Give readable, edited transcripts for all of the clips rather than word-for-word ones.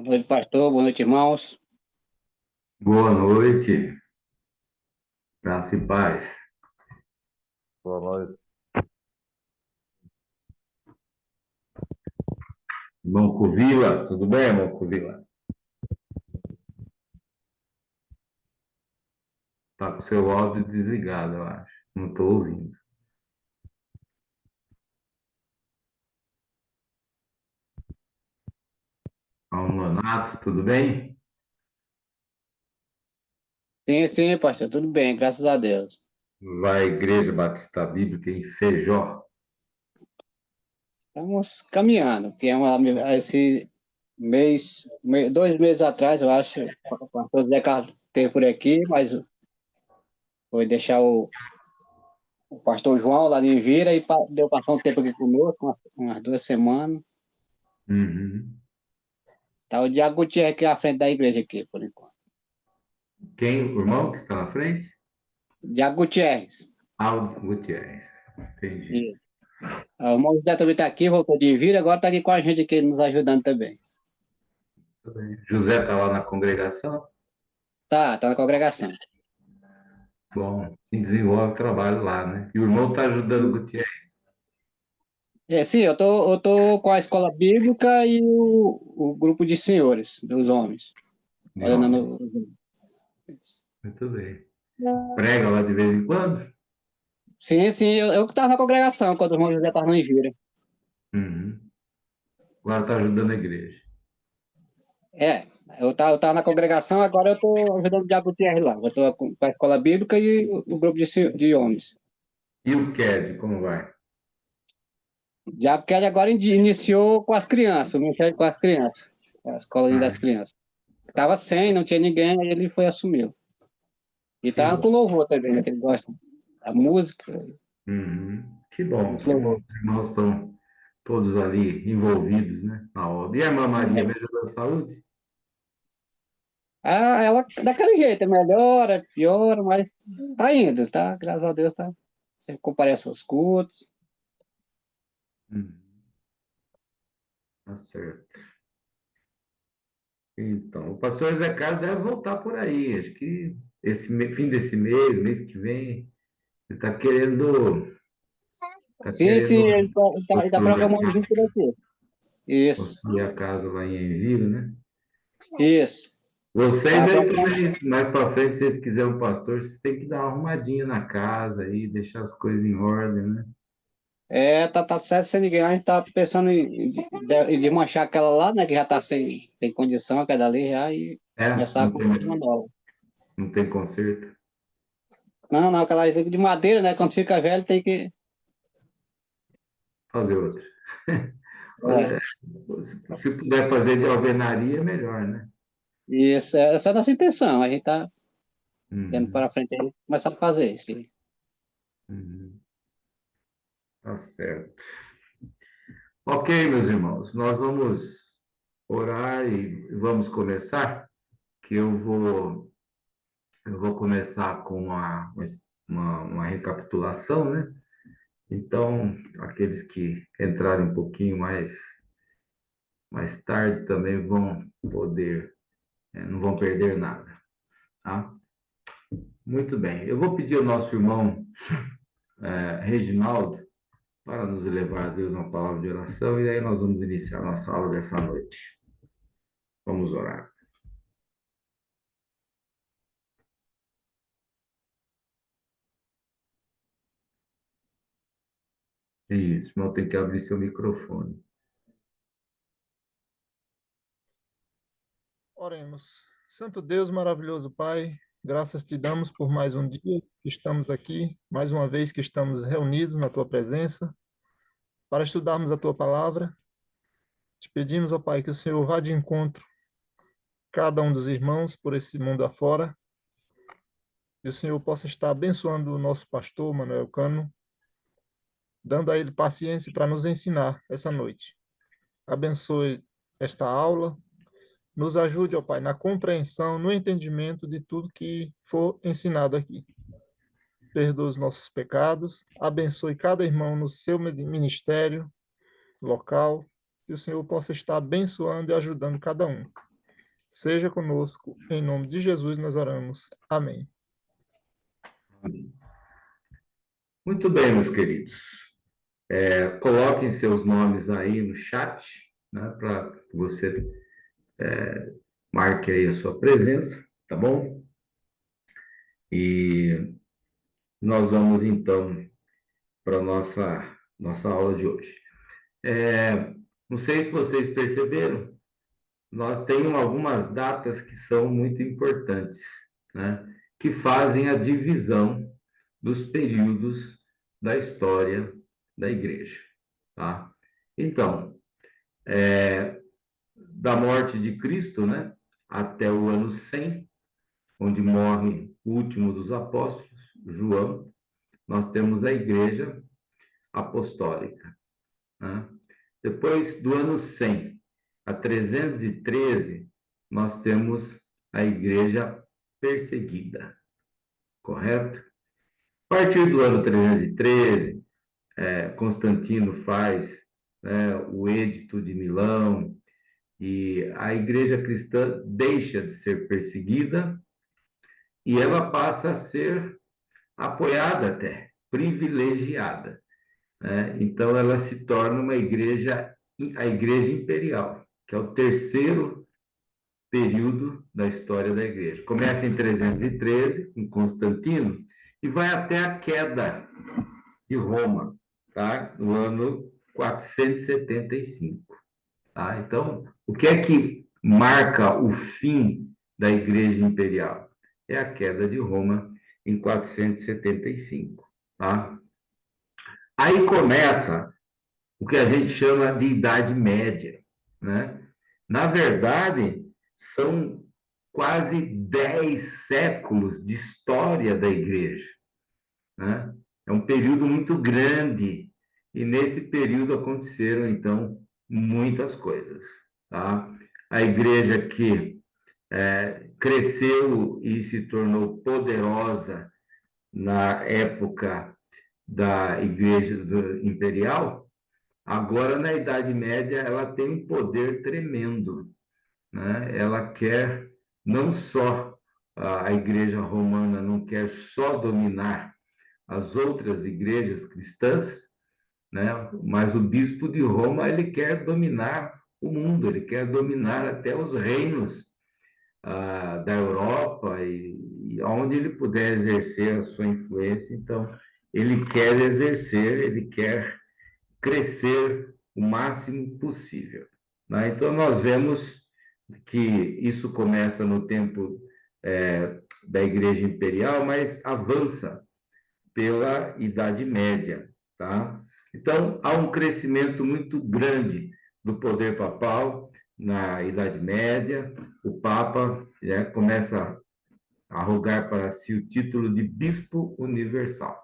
Boa noite, pastor. Boa noite, irmãos. Boa noite, graça e paz. Boa noite. Irmão Covila, tudo bem, irmão Covila? Tá com o seu áudio desligado, eu acho. Não estou ouvindo. Irmão Nonato, tudo bem? Sim, pastor. Tudo bem, graças a Deus. Vai à Igreja Batista Bíblica em Feijó. Estamos caminhando, esse mês, 2 meses atrás, eu acho, o pastor Zé Carlos esteve por aqui, mas foi deixar o pastor João lá em Vira e deu passar um tempo aqui conosco, umas 2 semanas. Uhum. Tá o Diago Gutierrez aqui à frente da igreja aqui, por enquanto. Quem? O irmão que está na frente? Diago Gutierrez. Aldo Gutierrez. Entendi. E, o irmão José também está aqui, voltou de Vira, agora está aqui com a gente aqui, nos ajudando também. Tudo bem. José está lá na congregação? Tá na congregação. Bom, se desenvolve o trabalho lá, né? E o irmão está ajudando o Gutierrez. Sim, eu tô com a escola bíblica e o grupo de senhores, dos homens. De homem. Olhando. Muito bem. Prega lá de vez em quando? Sim, eu que estava na congregação quando o irmão José estava no Envira. Uhum. Agora está ajudando a igreja. É, eu tava na congregação, agora eu estou ajudando o Diago Gutierrez lá. Eu estou com a escola bíblica e o grupo de homens. E o CAD, como vai? O Diago Kelly agora iniciou com as crianças, o ministério com as crianças, a escolinha Ah, das crianças. Estava sem, não tinha ninguém, aí ele foi assumiu. E que tá bom. com louvor também, né, que ele gosta da música, Uhum. Que bom, muito que bom. louvor. Os irmãos estão todos ali envolvidos, né, na obra. E a irmã Maria, melhorou a saúde? Ah, ela daquele jeito, melhora, piora, mas tá indo, tá? Graças a Deus, tá. Você comparece aos cultos. Uhum. Tá certo. Então, o pastor Zé Carlos deve voltar por aí. Acho que fim desse mês, mês que vem, ele está Sim, querendo ele tá construir programando vir por aqui. Isso, construir a casa lá em Envio, né? isso. Vocês Tá aí programando. também, mais para frente, se vocês quiserem um pastor, vocês têm que dar uma arrumadinha na casa aí, deixar as coisas em ordem, né? Tá certo sem ninguém. A gente tá pensando em desmanchar aquela lá, né? Que já tá sem condição, aquela ali já, e É, começar a construir uma nova. não tem conserto. Não, aquela de madeira, né? Quando fica velho tem que. Fazer outra. É, Olha, se puder fazer de alvenaria, é melhor, né? isso, essa é a nossa intenção. A gente tá vendo Uhum, para frente aí, começar a fazer isso. uhum, tá certo. Ok, meus irmãos, nós vamos orar e vamos começar, que eu vou começar com uma recapitulação, né? Então, aqueles que entrarem um pouquinho mais tarde também vão poder, não vão perder nada, tá? Muito bem. Eu vou pedir ao nosso irmão Reginaldo para nos elevar a Deus uma palavra de oração e aí nós vamos iniciar a nossa aula dessa noite. Vamos orar. Isso, irmão, tem que abrir seu microfone. Oremos. Santo Deus, maravilhoso Pai, graças te damos por mais um dia que estamos aqui, mais uma vez que estamos reunidos na tua presença para estudarmos a tua palavra. Te pedimos, ó Pai, que o Senhor vá de encontro a cada um dos irmãos por esse mundo afora e o Senhor possa estar abençoando o nosso pastor, Manuel Cano, dando a ele paciência para nos ensinar essa noite. Abençoe esta aula. Nos ajude, ó Pai, na compreensão, no entendimento de tudo que for ensinado aqui. Perdoa os nossos pecados, abençoe cada irmão no seu ministério local, que o Senhor possa estar abençoando e ajudando cada um. Seja conosco. Em nome de Jesus nós oramos. Amém. Muito bem, meus queridos. Coloquem seus nomes aí no chat, né, para que você marque aí a sua presença, tá bom? E nós vamos, então, para a nossa aula de hoje. Não sei se vocês perceberam, nós temos algumas datas que são muito importantes, né? Que fazem a divisão dos períodos da história da igreja, tá? Então, da morte de Cristo, né, até o ano 100, onde morre o último dos apóstolos, João, nós temos a igreja apostólica, né? Depois do ano 100 a 313, nós temos a igreja perseguida, correto? A partir do ano 313, Constantino faz, né, o Edito de Milão, e a igreja cristã deixa de ser perseguida e ela passa a ser apoiada até, privilegiada, né? Então ela se torna uma igreja, a igreja imperial, que é o terceiro período da história da igreja. Começa em 313, com Constantino, e vai até a queda de Roma, tá? No ano 475. Tá? Então, o que é que marca o fim da Igreja Imperial? É a queda de Roma em 475. Tá? Aí começa o que a gente chama de Idade Média, né? Na verdade, são quase 10 séculos de história da Igreja, né? É um período muito grande, e nesse período aconteceram, então, muitas coisas, tá? A igreja que cresceu e se tornou poderosa na época da igreja imperial, agora na Idade Média ela tem um poder tremendo, né? Ela quer não só, a igreja romana não quer só dominar as outras igrejas cristãs, né? Mas o bispo de Roma ele quer dominar o mundo, ele quer dominar até os reinos da Europa e onde ele puder exercer a sua influência. Então, ele quer exercer, ele quer crescer o máximo possível, né? Então, nós vemos que isso começa no tempo da Igreja Imperial, mas avança pela Idade Média, tá? Então, há um crescimento muito grande do poder papal na Idade Média. O Papa, né, começa a arrogar para si o título de Bispo Universal.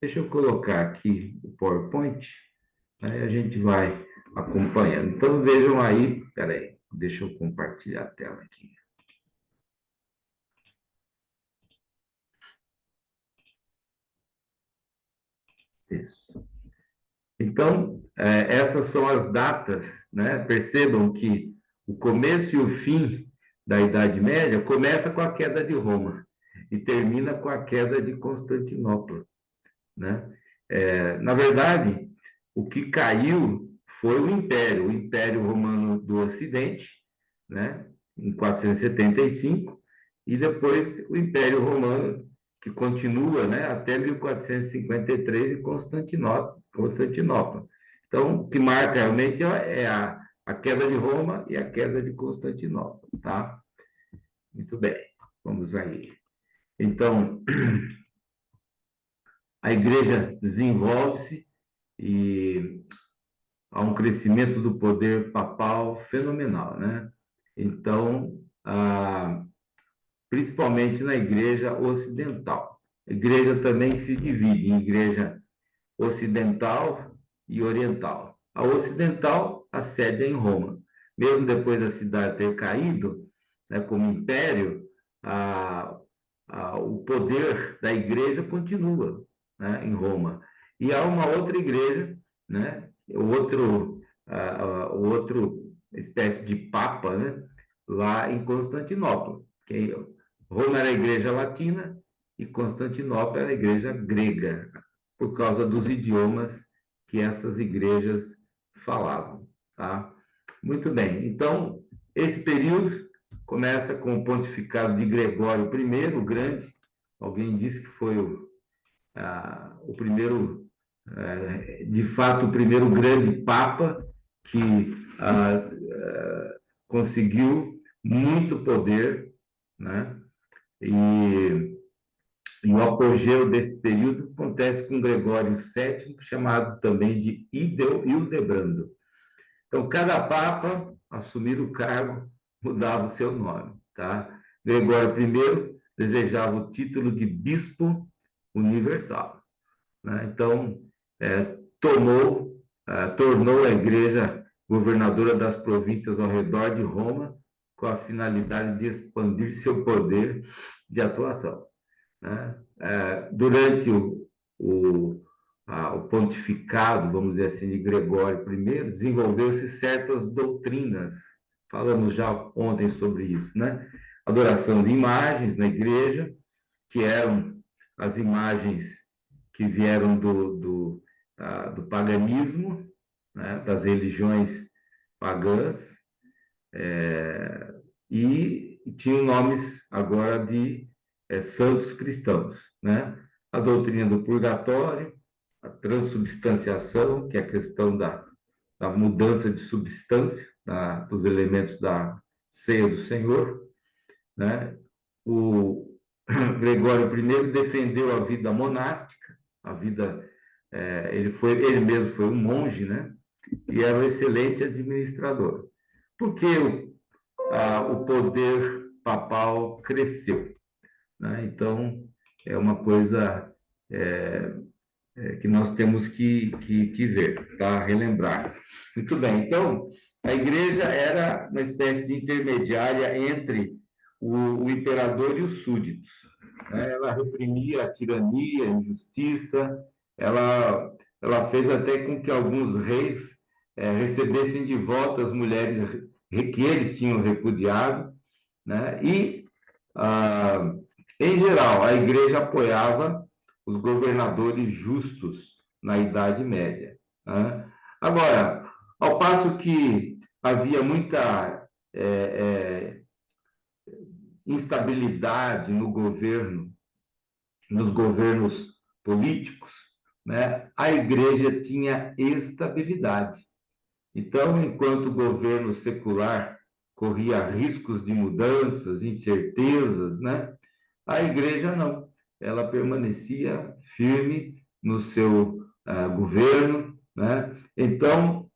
Deixa eu colocar aqui o PowerPoint, aí a gente vai acompanhando. Então, vejam aí, peraí, deixa eu compartilhar a tela aqui. Isso. Então, essas são as datas, né? Percebam que o começo e o fim da Idade Média começa com a queda de Roma e termina com a queda de Constantinopla, né? Na verdade, o que caiu foi o Império Romano do Ocidente, né? Em 475, e depois o Império Romano, que continua, né, até 1453 em Constantinopla. Então, o que marca realmente é a queda de Roma e a queda de Constantinopla, tá? Muito bem, vamos aí. Então, a igreja desenvolve-se e há um crescimento do poder papal fenomenal, né? Então, principalmente na igreja ocidental. A igreja também se divide em igreja ocidental e oriental. A ocidental, a sede é em Roma. Mesmo depois da cidade ter caído, né, como império, o poder da igreja continua, né, em Roma. E há uma outra igreja, né, outro espécie de papa, né, lá em Constantinopla. Roma era a igreja latina e Constantinopla era a igreja grega, por causa dos idiomas que essas igrejas falavam, tá? Muito bem, então, esse período começa com o pontificado de Gregório I, o Grande. Alguém disse que foi o primeiro, de fato, o primeiro grande papa que conseguiu muito poder, né? E o apogeu desse período acontece com Gregório VII, chamado também de Hildebrando. Então, cada papa assumir o cargo mudava o seu nome, tá? Gregório I desejava o título de bispo universal, né? Então, tornou a igreja governadora das províncias ao redor de Roma, com a finalidade de expandir seu poder de atuação, né? Durante o pontificado, vamos dizer assim, de Gregório I, desenvolveu-se certas doutrinas. Falamos já ontem sobre isso, né? Adoração de imagens na igreja, que eram as imagens que vieram do paganismo, né? Das religiões pagãs, e tinham nomes agora de santos cristãos, né? A doutrina do purgatório, a transubstanciação, que é a questão da mudança de substância dos elementos da ceia do Senhor, né? O Gregório I defendeu a vida monástica, ele mesmo foi um monge, né? E era um excelente administrador. Porque o poder papal cresceu, né? Então, é uma coisa que nós temos que ver, tá? Relembrar. Muito bem, então, a igreja era uma espécie de intermediária entre o imperador e os súditos, né? Ela reprimia a tirania, a injustiça, ela fez até com que alguns reis recebessem de volta as mulheres que eles tinham repudiado, né? E, em geral, a igreja apoiava os governadores justos na Idade Média, né? Agora, ao passo que havia muita instabilidade no governo, nos governos políticos, né, a igreja tinha estabilidade. Então, enquanto o governo secular corria riscos de mudanças, incertezas, né, a igreja não. Ela permanecia firme no seu governo, né? Então,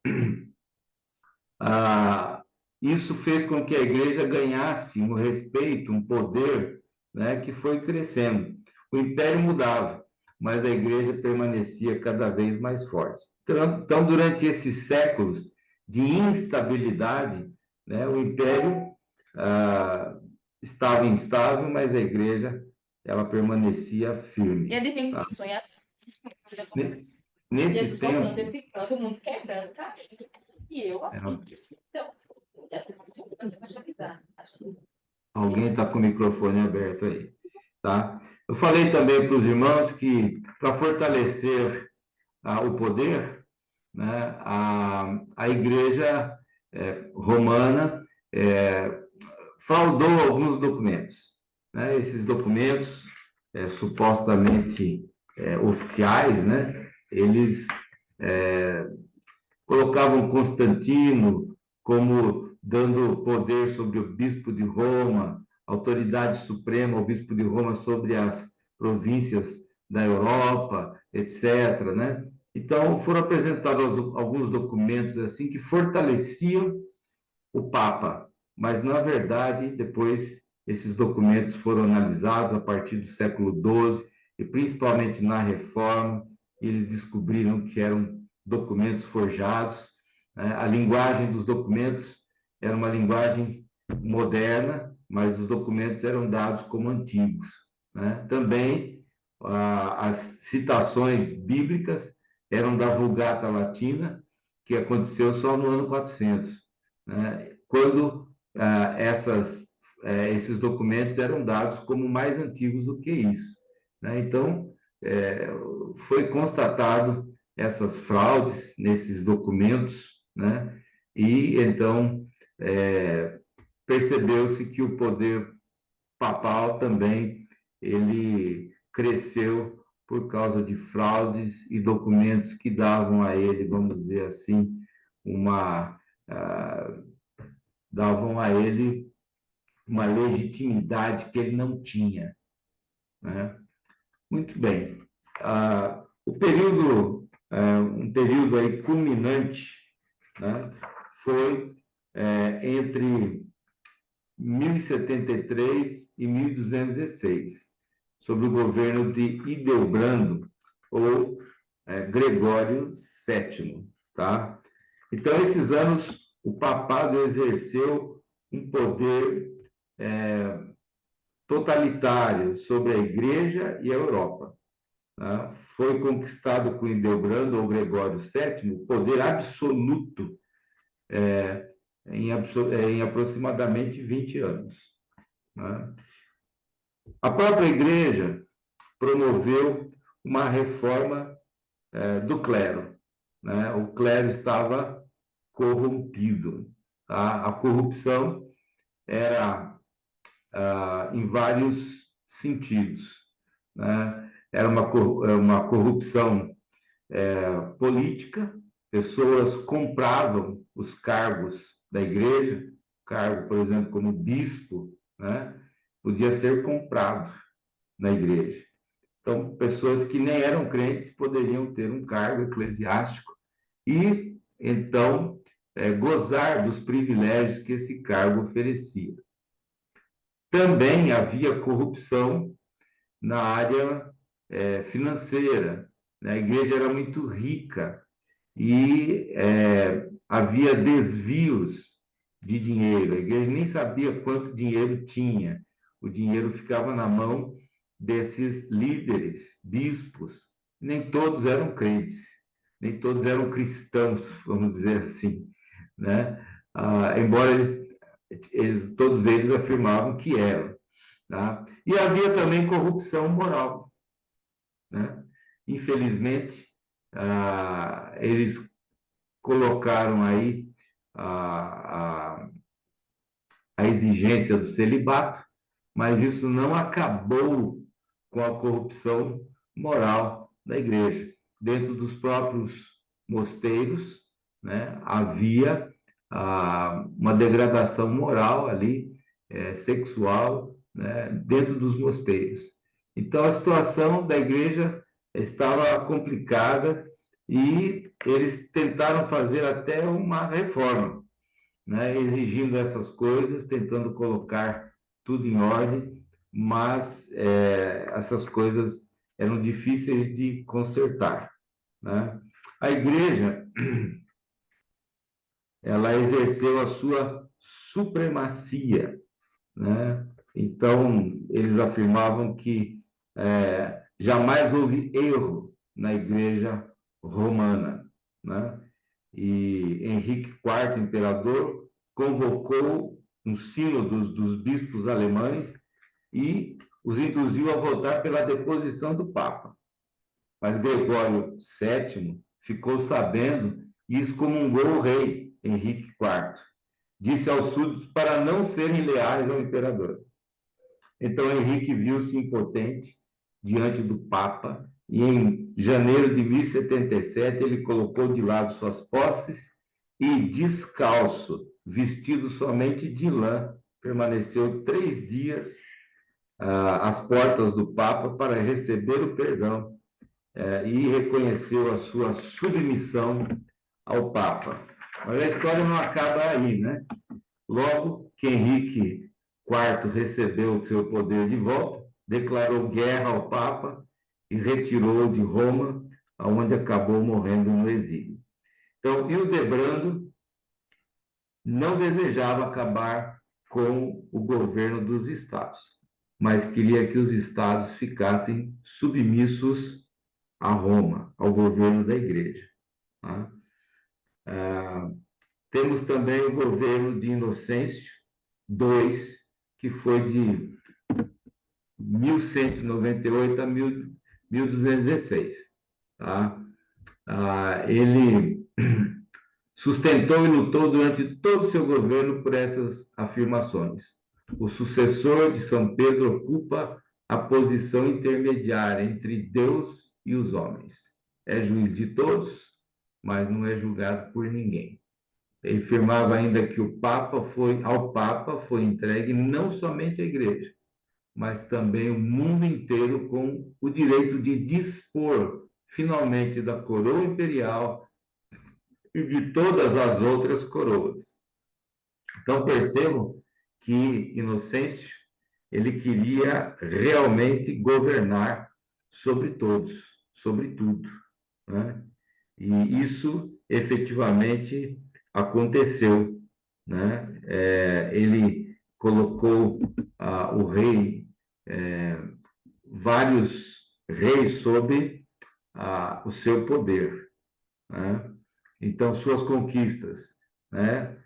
isso fez com que a igreja ganhasse um respeito, um poder, né, que foi crescendo. O império mudava, mas a igreja permanecia cada vez mais forte. Então, durante esses séculos de instabilidade, né, o império estava instável, mas a igreja ela permanecia firme. E adivinha Tá? que sonha Nesse Jesus tempo, voltando e ficando, o mundo quebrando, cara. E eu aqui. Então, você vai avisar. alguém está com o microfone aberto aí, tá? Eu falei também para os irmãos que, para fortalecer o poder, né, a igreja romana fraudou alguns documentos, né? Esses documentos supostamente oficiais, né? Eles colocavam Constantino como dando poder sobre o bispo de Roma, autoridade suprema ao bispo de Roma sobre as províncias da Europa, etc., né? Então, foram apresentados alguns documentos assim que fortaleciam o Papa, mas, na verdade, depois esses documentos foram analisados a partir do século XII, e principalmente na Reforma, eles descobriram que eram documentos forjados, né? A linguagem dos documentos era uma linguagem moderna, mas os documentos eram dados como antigos, né? Também as citações bíblicas eram da Vulgata Latina, que aconteceu só no ano 400, né? Quando esses documentos eram dados como mais antigos do que isso, né? Então, foi constatado essas fraudes nesses documentos, né? E então percebeu-se que o poder papal também ele cresceu por causa de fraudes e documentos que davam a ele, vamos dizer assim, davam a ele uma legitimidade que ele não tinha, né? Muito bem. Um período aí culminante, né, foi entre 1073 e 1216, sob o governo de Hildebrando, ou Gregório VII, tá? Então, esses anos, o papado exerceu um poder totalitário sobre a Igreja e a Europa, tá? Foi conquistado com Hildebrando ou Gregório VII o poder absoluto em aproximadamente 20 anos, né? A própria Igreja promoveu uma reforma do clero, né? O clero estava corrompido, tá? A corrupção era em vários sentidos, né? Era uma corrupção política, pessoas compravam os cargos da igreja, cargo, por exemplo, como bispo, né? Podia ser comprado na igreja. Então, pessoas que nem eram crentes poderiam ter um cargo eclesiástico e, então, gozar dos privilégios que esse cargo oferecia. Também havia corrupção na área financeira, né? A igreja era muito rica e havia desvios de dinheiro. A igreja nem sabia quanto dinheiro tinha. O dinheiro ficava na mão desses líderes, bispos. Nem todos eram crentes, nem todos eram cristãos, vamos dizer assim, né? Embora todos eles afirmavam que eram, tá? E havia também corrupção moral, né? Infelizmente, eles colocaram aí a exigência do celibato, mas isso não acabou com a corrupção moral da igreja. Dentro dos próprios mosteiros, né, havia uma degradação moral ali, sexual, né, dentro dos mosteiros. Então, a situação da igreja estava complicada e eles tentaram fazer até uma reforma, né, exigindo essas coisas, tentando colocar tudo em ordem, mas essas coisas eram difíceis de consertar, né? A igreja, ela exerceu a sua supremacia, né? Então, eles afirmavam que jamais houve erro na igreja romana, né? E Henrique IV, imperador, convocou um sínodo dos bispos alemães e os induziu a votar pela deposição do Papa. Mas Gregório VII ficou sabendo e excomungou o rei Henrique IV. Disse aos súditos para não serem leais ao imperador. Então Henrique viu-se impotente diante do Papa e em janeiro de 1077 ele colocou de lado suas posses e, descalço, vestido somente de lã, permaneceu 3 dias às portas do Papa para receber o perdão e reconheceu a sua submissão ao Papa. Mas a história não acaba aí, né? Logo que Henrique IV recebeu o seu poder de volta, declarou guerra ao Papa e retirou de Roma, onde acabou morrendo no exílio. Então, Hildebrando não desejava acabar com o governo dos estados, mas queria que os estados ficassem submissos a Roma, ao governo da igreja, tá? Temos também o governo de Inocêncio, II, que foi de 1198 a 1216. Tá? Ele sustentou e lutou durante todo o seu governo por essas afirmações. O sucessor de São Pedro ocupa a posição intermediária entre Deus e os homens. É juiz de todos, mas não é julgado por ninguém. Ele afirmava ainda que ao Papa foi entregue não somente a Igreja, mas também o mundo inteiro com o direito de dispor finalmente da coroa imperial e de todas as outras coroas. Então percebam que Inocêncio ele queria realmente governar sobre todos, sobre tudo, né? E isso efetivamente aconteceu, né? Ele colocou o rei, vários reis sob o seu poder, né? Então, suas conquistas, né?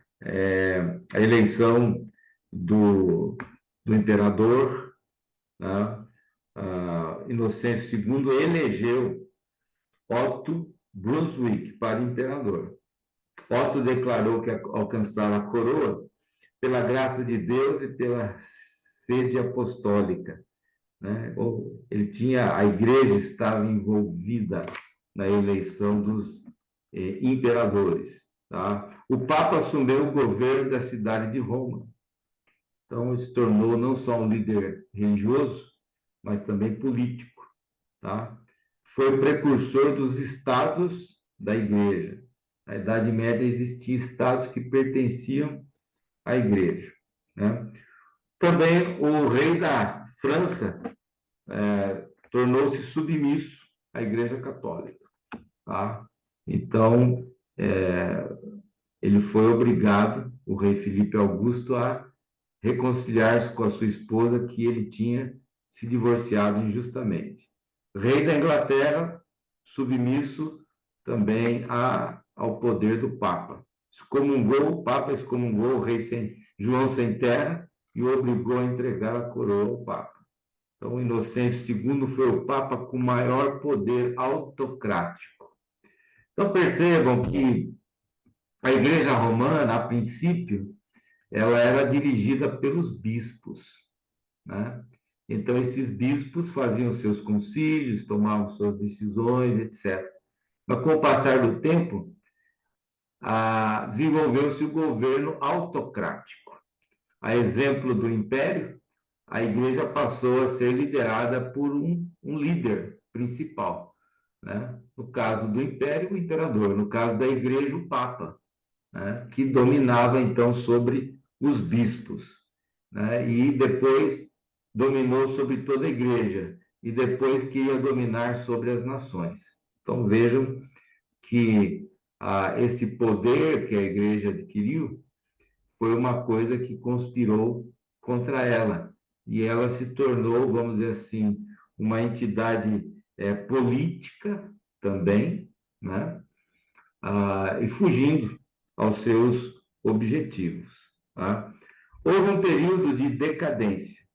A eleição do imperador, né? Inocêncio II elegeu Otto Brunswick para imperador. Otto declarou que alcançara a coroa pela graça de Deus e pela sede apostólica, né? A igreja estava envolvida na eleição dos imperadores, tá? O Papa assumiu o governo da cidade de Roma. Então, ele se tornou não só um líder religioso, mas também político, tá? Foi o precursor dos estados da igreja. Na Idade Média existiam estados que pertenciam à igreja, né? Também o rei da França tornou-se submisso à Igreja Católica, tá? Então, ele foi obrigado, o rei Filipe Augusto, a reconciliar-se com a sua esposa, que ele tinha se divorciado injustamente. Rei da Inglaterra, submisso também ao poder do Papa. O Papa excomungou o rei João sem terra e o obrigou a entregar a coroa ao Papa. Então, Inocêncio II foi o Papa com maior poder autocrático. Então, percebam que a Igreja Romana, a princípio, ela era dirigida pelos bispos, né? Então, esses bispos faziam seus concílios, tomavam suas decisões, etc. Mas, com o passar do tempo, desenvolveu-se o governo autocrático. A exemplo do Império, a igreja passou a ser liderada por um líder principal, né? No caso do Império, o imperador. No caso da igreja, o Papa, né? Que dominava, então, sobre os bispos, né? E depois dominou sobre toda a igreja, e depois queria dominar sobre as nações. Então, vejam que esse poder que a igreja adquiriu foi uma coisa que conspirou contra ela. E ela se tornou, vamos dizer assim, uma entidade política também, né? E fugindo aos seus objetivos, tá? Houve um período de decadência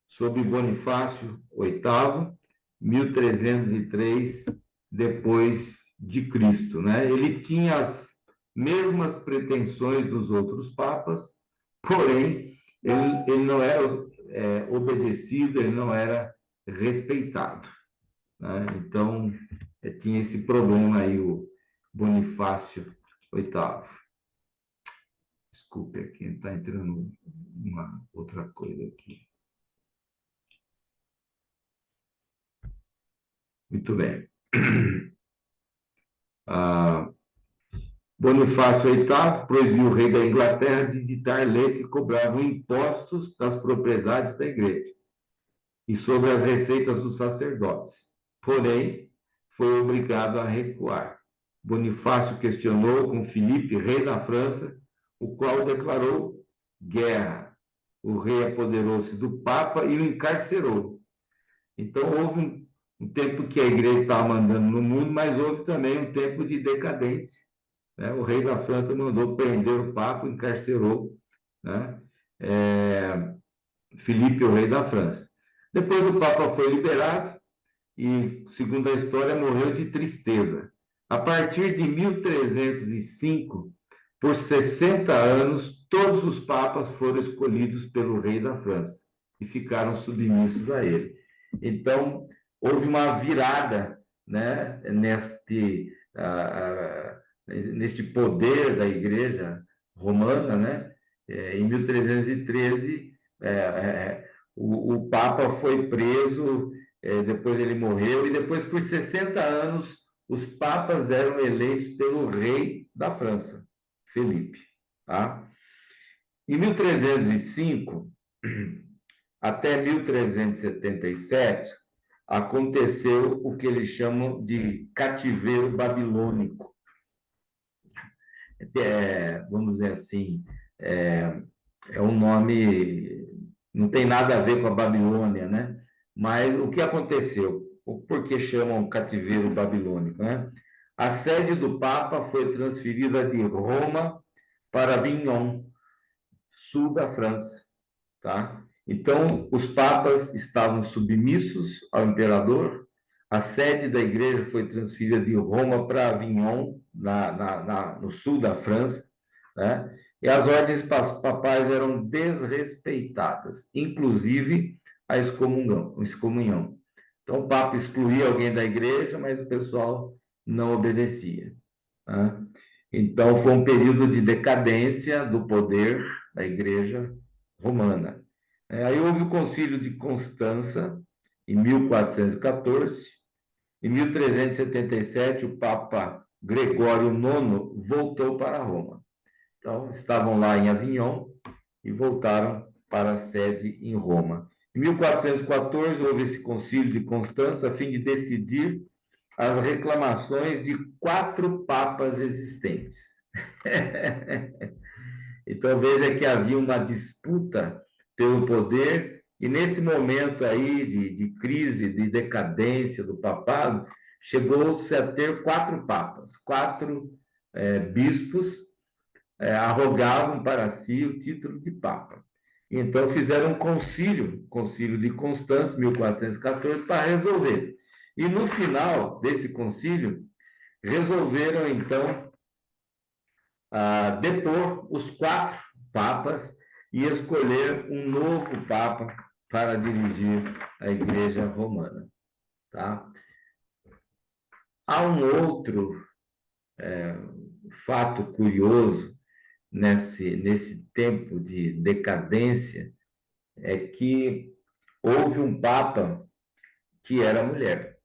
sob Bonifácio VIII, 1303 depois de Cristo, né? Ele tinha as mesmas pretensões dos outros papas, porém, ele não era obedecido, ele não era respeitado, né? Então, tinha esse problema aí, o Bonifácio VIII. Desculpe, aqui está entrando uma outra coisa aqui. Muito bem. Bonifácio VIII proibiu o rei da Inglaterra de ditar leis que cobravam impostos das propriedades da igreja e sobre as receitas dos sacerdotes. Porém, foi obrigado a recuar. Bonifácio questionou com Filipe, rei da França, o qual declarou guerra. O rei apoderou-se do Papa e o encarcerou. Então, houve um tempo que a igreja estava mandando no mundo, mas houve também um tempo de decadência, né? O rei da França mandou prender o Papa, encarcerou, né? Filipe, o rei da França. Depois o Papa foi liberado e, segundo a história, morreu de tristeza. A partir de 1305, por 60 anos, todos os papas foram escolhidos pelo rei da França e ficaram submissos a ele. Então, houve uma virada, né, neste poder da Igreja Romana, né? Em 1313, o Papa foi preso, depois ele morreu, e depois, por 60 anos, os papas eram eleitos pelo rei da França, Felipe. Tá? Em 1305 até 1377, aconteceu o que eles chamam de cativeiro babilônico. Vamos dizer assim, é um nome, não tem nada a ver com a Babilônia, né? Mas o que aconteceu? Por que chamam cativeiro babilônico, né? A sede do Papa foi transferida de Roma para Avignon, sul da França, tá? Então, os papas estavam submissos ao imperador, a sede da igreja foi transferida de Roma para Avignon, no sul da França, né? E as ordens papais eram desrespeitadas, inclusive a excomunhão. Então, o Papa excluía alguém da igreja, mas o pessoal não obedecia. Né? Então, foi um período de decadência do poder da igreja romana. Aí houve o Concílio de Constança, em 1414. Em 1377, o Papa Gregório IX voltou para Roma. Então, estavam lá em Avignon e voltaram para a sede em Roma. Em 1414, houve esse concílio de Constança a fim de decidir as reclamações de 4 papas existentes. Então, veja que havia uma disputa pelo poder, e nesse momento aí de crise, de decadência do papado, chegou-se a ter 4 papas, 4 bispos arrogavam para si o título de Papa. Então, fizeram um concílio de Constança, 1414, para resolver. E no final desse concílio, resolveram, então, depor os 4 papas e escolher um novo papa para dirigir a Igreja Romana. Tá? Há um outro fato curioso nesse tempo de decadência, é que houve um papa que era mulher.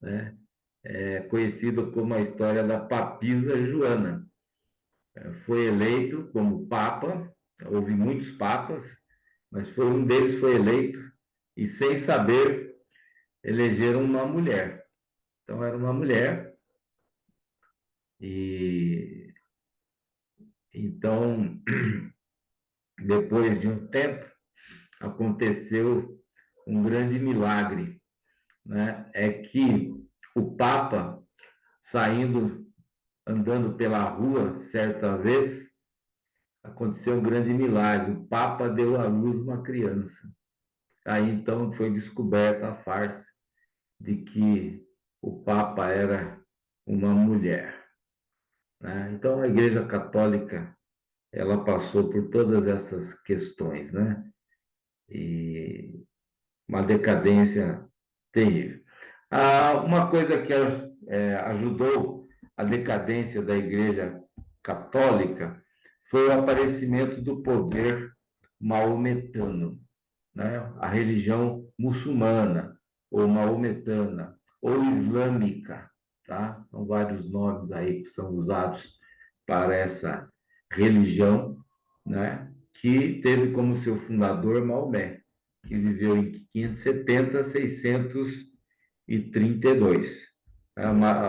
Né? Conhecido como a história da papisa Joana. Foi eleito como papa, houve muitos papas, mas um deles foi eleito, e sem saber, elegeram uma mulher. Então, era uma mulher, e então, depois de um tempo, aconteceu um grande milagre, né? É que o Papa, andando pela rua, certa vez, aconteceu um grande milagre. O Papa deu à luz uma criança. Aí, então, foi descoberta a farsa de que o Papa era uma mulher. Né? Então, a Igreja Católica, ela passou por todas essas questões, né? E uma decadência terrível. Uma coisa que ajudou a decadência da Igreja Católica foi o aparecimento do poder maometano, né? A religião muçulmana, ou maometana, ou islâmica, tá? São vários nomes aí que são usados para essa religião, né? Que teve como seu fundador Maomé, que viveu em 570 a 632.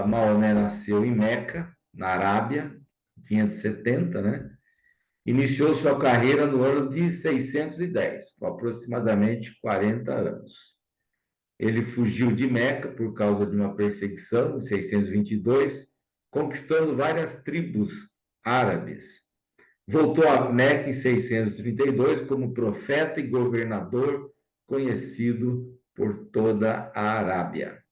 Maomé nasceu em Meca, na Arábia, em 570, né? Iniciou sua carreira no ano de 610, com aproximadamente 40 anos. Ele fugiu de Meca por causa de uma perseguição, em 622, conquistando várias tribos árabes. Voltou a Meca em 632 como profeta e governador conhecido por toda a Arábia.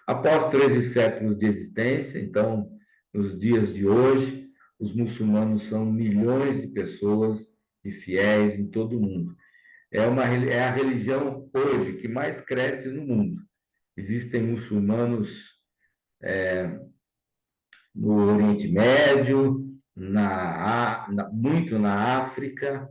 Após 13 séculos de existência, então, nos dias de hoje, os muçulmanos são milhões de pessoas e fiéis em todo o mundo. É a religião hoje que mais cresce no mundo. Existem muçulmanos no Oriente Médio, muito na África,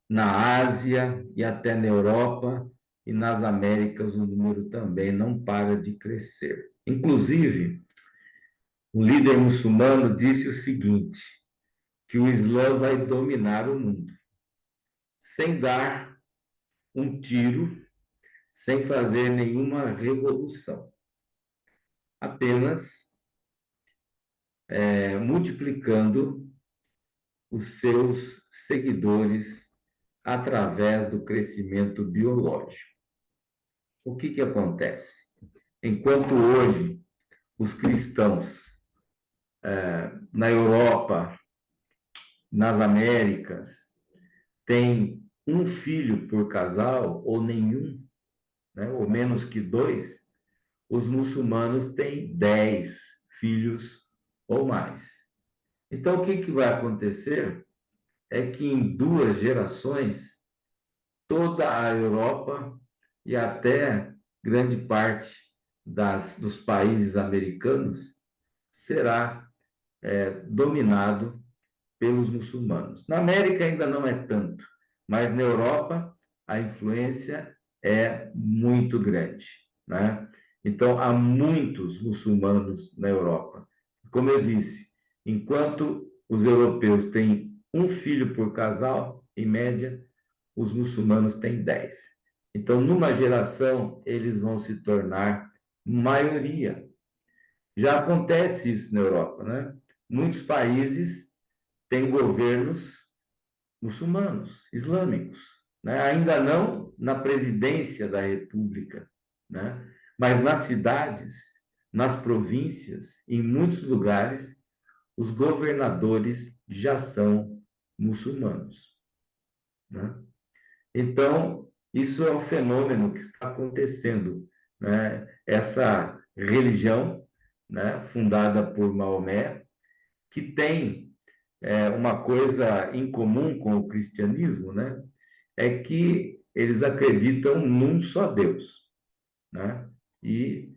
na Ásia e até na Europa, e nas Américas o número também não para de crescer. Inclusive, um líder muçulmano disse o seguinte, que o Islã vai dominar o mundo, sem dar um tiro, sem fazer nenhuma revolução, apenas multiplicando os seus seguidores através do crescimento biológico. O que acontece? Enquanto hoje os cristãos na Europa, nas Américas, têm um filho por casal, ou nenhum, né, ou menos que 2, os muçulmanos têm 10 filhos ou mais. Então, o que vai acontecer é que em 2 gerações, toda a Europa e até grande parte dos países americanos será dominado pelos muçulmanos. Na América ainda não é tanto, mas na Europa a influência é muito grande, né? Então, há muitos muçulmanos na Europa. Como eu disse, enquanto os europeus têm um filho por casal, em média, os muçulmanos têm 10. Então, numa geração, eles vão se tornar maioria. Já acontece isso na Europa, né? Muitos países têm governos muçulmanos, islâmicos, né? Ainda não na presidência da República, né? Mas nas cidades, nas províncias, em muitos lugares, os governadores já são muçulmanos, né? Então, isso é um fenômeno que está acontecendo, né? Essa religião, né, fundada por Maomé, que tem uma coisa em comum com o cristianismo, né? É que eles acreditam num só Deus, né? E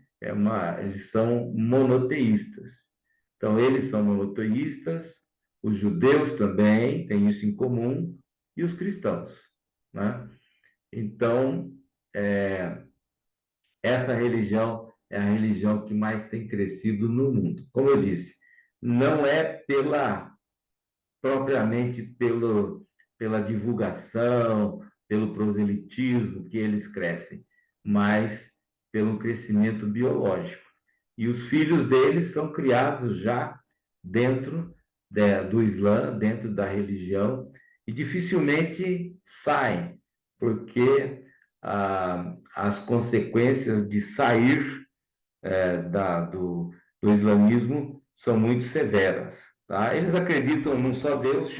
eles são monoteístas. Então, eles são monoteístas, os judeus também têm isso em comum, e os cristãos, né? Então, essa religião é a religião que mais tem crescido no mundo. Como eu disse, não é propriamente pela divulgação, pelo proselitismo que eles crescem, mas pelo crescimento biológico. E os filhos deles são criados já dentro do Islã, dentro da religião, e dificilmente saem, porque as consequências de sair do islamismo são muito severas. Tá? Eles acreditam num só Deus,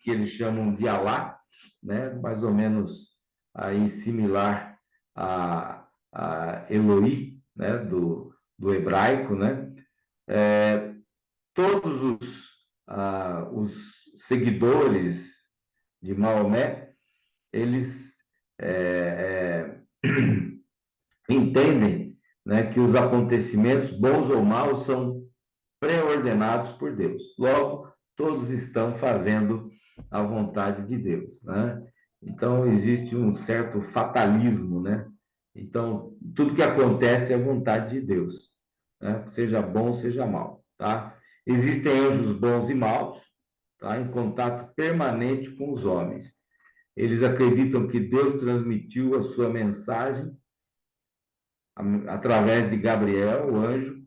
que eles chamam de Alá, né? Mais ou menos aí similar a Eloí, né? do hebraico. Né? Todos os seguidores de Maomé, eles entendem, né, que os acontecimentos, bons ou maus, são pré-ordenados por Deus. Logo, todos estão fazendo a vontade de Deus, né? Então, existe um certo fatalismo, né? Então, tudo que acontece é vontade de Deus, né? Seja bom, seja mal, tá? Existem anjos bons e maus, tá? Em contato permanente com os homens. Eles acreditam que Deus transmitiu a sua mensagem através de Gabriel, o anjo,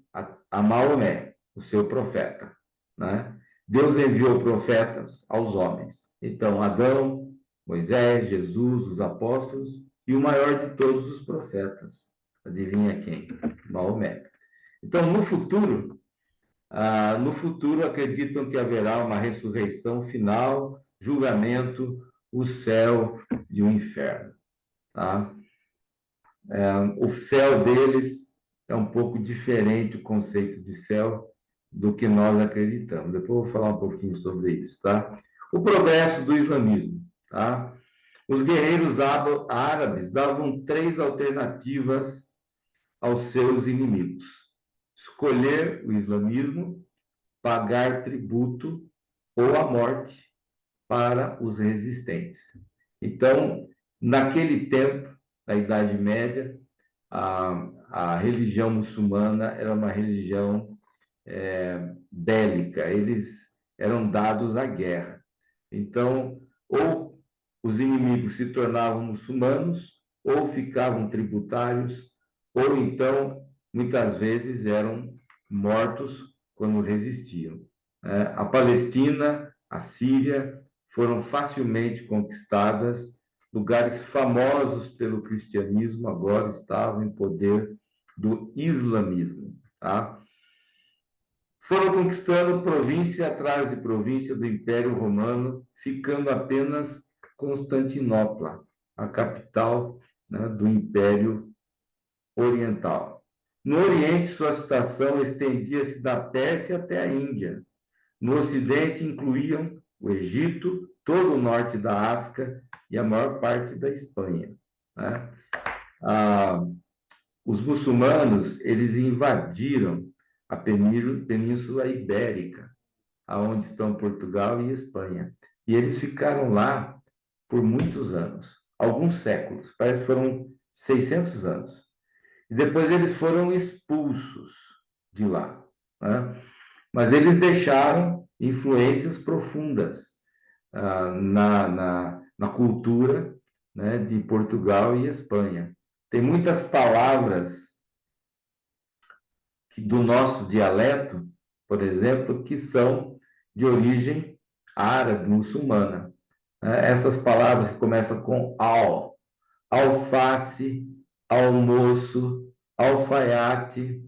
a Maomé, o seu profeta, né? Deus enviou profetas aos homens. Então, Adão, Moisés, Jesus, os apóstolos e o maior de todos os profetas. Adivinha quem? Maomé. Então, no futuro, No futuro, acreditam que haverá uma ressurreição final, julgamento, o céu e o inferno. Tá? O céu deles é um pouco diferente, o conceito de céu, do que nós acreditamos. Depois eu vou falar um pouquinho sobre isso. Tá? O progresso do islamismo. Tá? Os guerreiros árabes davam 3 alternativas aos seus inimigos: escolher o islamismo, pagar tributo ou a morte para os resistentes. Então, naquele tempo, na Idade Média, a religião muçulmana era uma religião bélica, eles eram dados à guerra. Então, ou os inimigos se tornavam muçulmanos, ou ficavam tributários, ou então, muitas vezes, eram mortos quando resistiam. A Palestina, a Síria, foram facilmente conquistadas. Lugares famosos pelo cristianismo agora estavam em poder do islamismo. Tá? Foram conquistando província atrás de província do Império Romano, ficando apenas Constantinopla, a capital, né, do Império Oriental. No Oriente, sua situação estendia-se da Pérsia até a Índia. No Ocidente, incluíam o Egito, todo o norte da África e a maior parte da Espanha. Né? Os muçulmanos, eles invadiram a Península Ibérica, aonde estão Portugal e Espanha. E eles ficaram lá por muitos anos, alguns séculos, parece que foram 600 anos. E depois eles foram expulsos de lá. Né? Mas eles deixaram influências profundas na cultura, né, de Portugal e Espanha. Tem muitas palavras do nosso dialeto, por exemplo, que são de origem árabe, muçulmana. Essas palavras que começam com al, alface, almoço, alfaiate,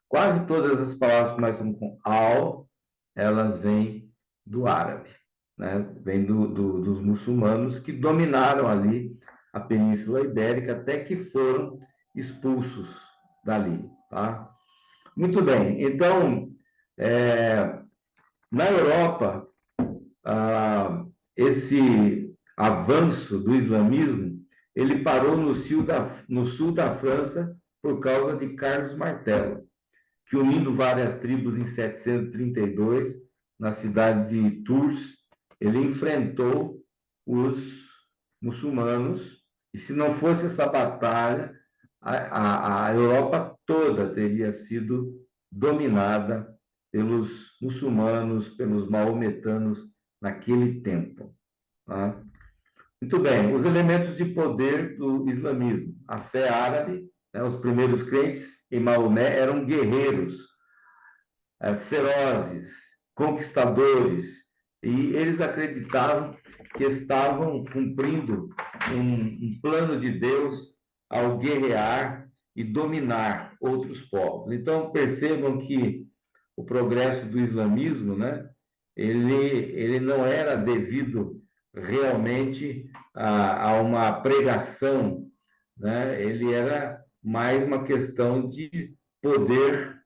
quase todas as palavras que começam com al, elas vêm do árabe, né? Vêm dos muçulmanos que dominaram ali a Península Ibérica até que foram expulsos dali. Tá? Muito bem, então, na Europa, esse avanço do islamismo, ele parou no sul da França por causa de Carlos Martello, que unindo várias tribos em 732, na cidade de Tours, ele enfrentou os muçulmanos, e se não fosse essa batalha, a Europa toda teria sido dominada pelos muçulmanos, pelos maometanos naquele tempo. Tá? Muito bem, os elementos de poder do islamismo. A fé árabe, né, os primeiros crentes em Maomé eram guerreiros, ferozes, conquistadores, e eles acreditavam que estavam cumprindo um plano de Deus ao guerrear e dominar outros povos. Então, percebam que o progresso do islamismo, né, ele não era devido realmente a uma pregação, né? Ele era mais uma questão de poder,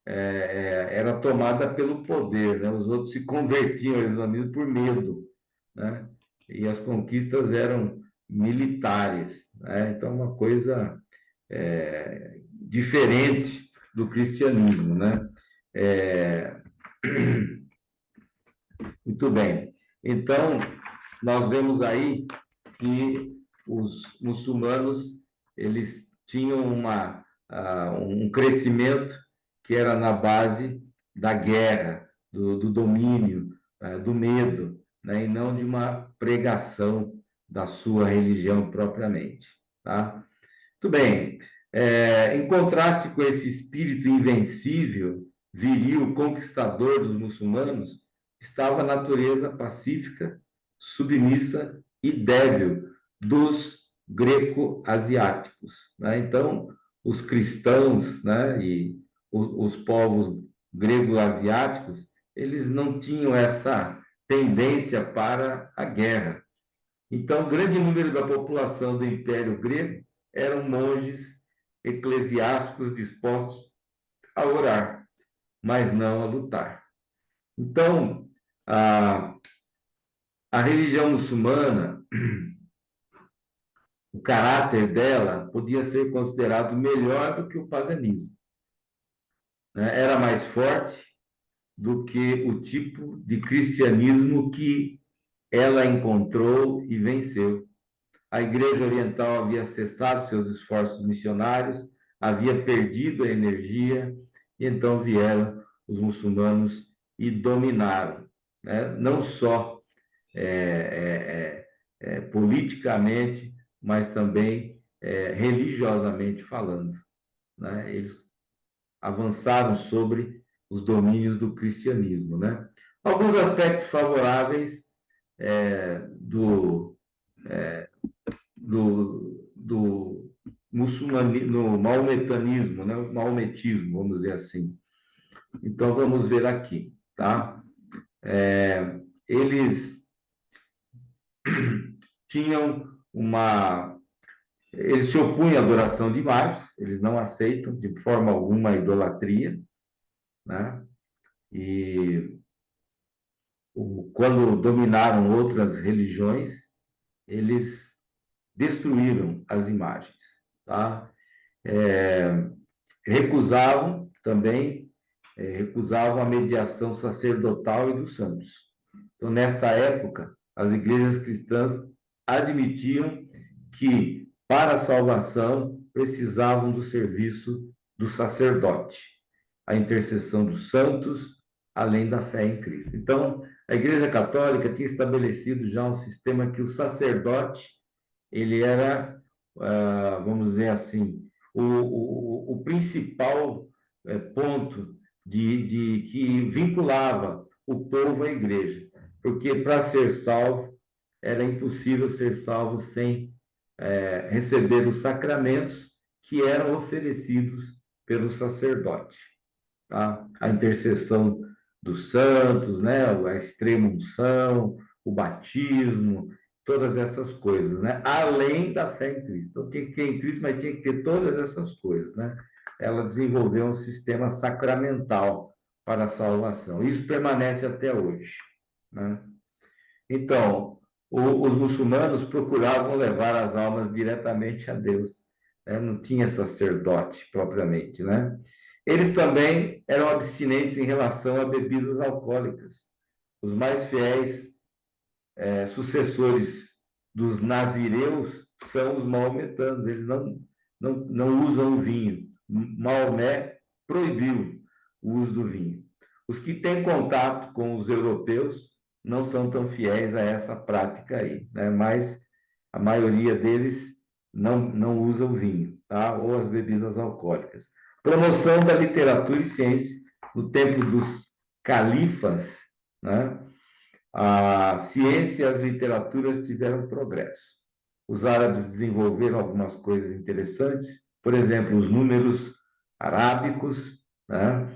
era tomada pelo poder, né? Os outros se convertiam ao islamismo por medo, né? E as conquistas eram militares, né? Então, uma coisa diferente do cristianismo, né? Muito bem. Então, nós vemos aí que os muçulmanos, eles tinham um crescimento que era na base da guerra, do domínio, do medo, né? E não de uma pregação da sua religião propriamente. Tá? Muito bem. Em contraste com esse espírito invencível, viril, conquistador dos muçulmanos, estava a natureza pacífica, submissa e débil dos greco-asiáticos. Né? Então, os cristãos, né, e os povos grego-asiáticos, eles não tinham essa tendência para a guerra. Então, o grande número da população do Império Grego eram monges eclesiásticos dispostos a orar, mas não a lutar. Então, a religião muçulmana, o caráter dela podia ser considerado melhor do que o paganismo, né? Era mais forte do que o tipo de cristianismo que ela encontrou e venceu. A Igreja Oriental havia cessado seus esforços missionários, havia perdido a energia, e então vieram os muçulmanos e dominaram, né? Não só politicamente, mas também religiosamente falando, né? Eles avançaram sobre os domínios do cristianismo, né? Alguns aspectos favoráveis do no maometanismo, né? O maometismo, vamos dizer assim. Então, vamos ver aqui, tá? Eles tinham eles se opunham à adoração de imagens, eles não aceitam de forma alguma a idolatria, né? E quando dominaram outras religiões, eles destruíram as imagens, tá? Recusavam também, recusavam a mediação sacerdotal e dos santos. Então, nesta época, as igrejas cristãs admitiam que, para a salvação, precisavam do serviço do sacerdote, a intercessão dos santos, além da fé em Cristo. Então, a Igreja Católica tinha estabelecido já um sistema que o sacerdote, ele era, vamos dizer assim, o principal ponto que vinculava o povo à igreja, porque para ser salvo, era impossível ser salvo sem receber os sacramentos que eram oferecidos pelo sacerdote, tá? A intercessão dos santos, né? A extrema unção, o batismo, todas essas coisas, né? Além da fé em Cristo. Então, tinha que ter em Cristo, mas tinha que ter todas essas coisas, né? Ela desenvolveu um sistema sacramental para a salvação. Isso permanece até hoje, né? Então, os muçulmanos procuravam levar as almas diretamente a Deus, né? Não tinha sacerdote propriamente, né? Eles também eram abstinentes em relação a bebidas alcoólicas. Os mais fiéis sucessores dos nazireus são os maometanos, eles não usam o vinho. Maomé proibiu o uso do vinho. Os que têm contato com os europeus não são tão fiéis a essa prática aí, né? Mas a maioria deles não usa o vinho, tá? Ou as bebidas alcoólicas. Promoção da literatura e ciência no tempo dos califas, né? A ciência e as literaturas tiveram progresso. Os árabes desenvolveram algumas coisas interessantes, por exemplo, os números arábicos, né,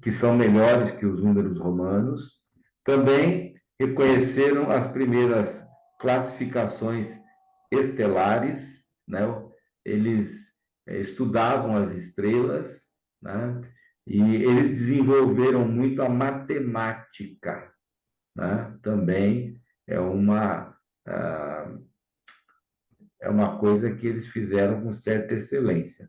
que são melhores que os números romanos. Também reconheceram as primeiras classificações estelares, né? Eles estudavam as estrelas, né? E eles desenvolveram muito a matemática, né? Também é uma coisa que eles fizeram com certa excelência.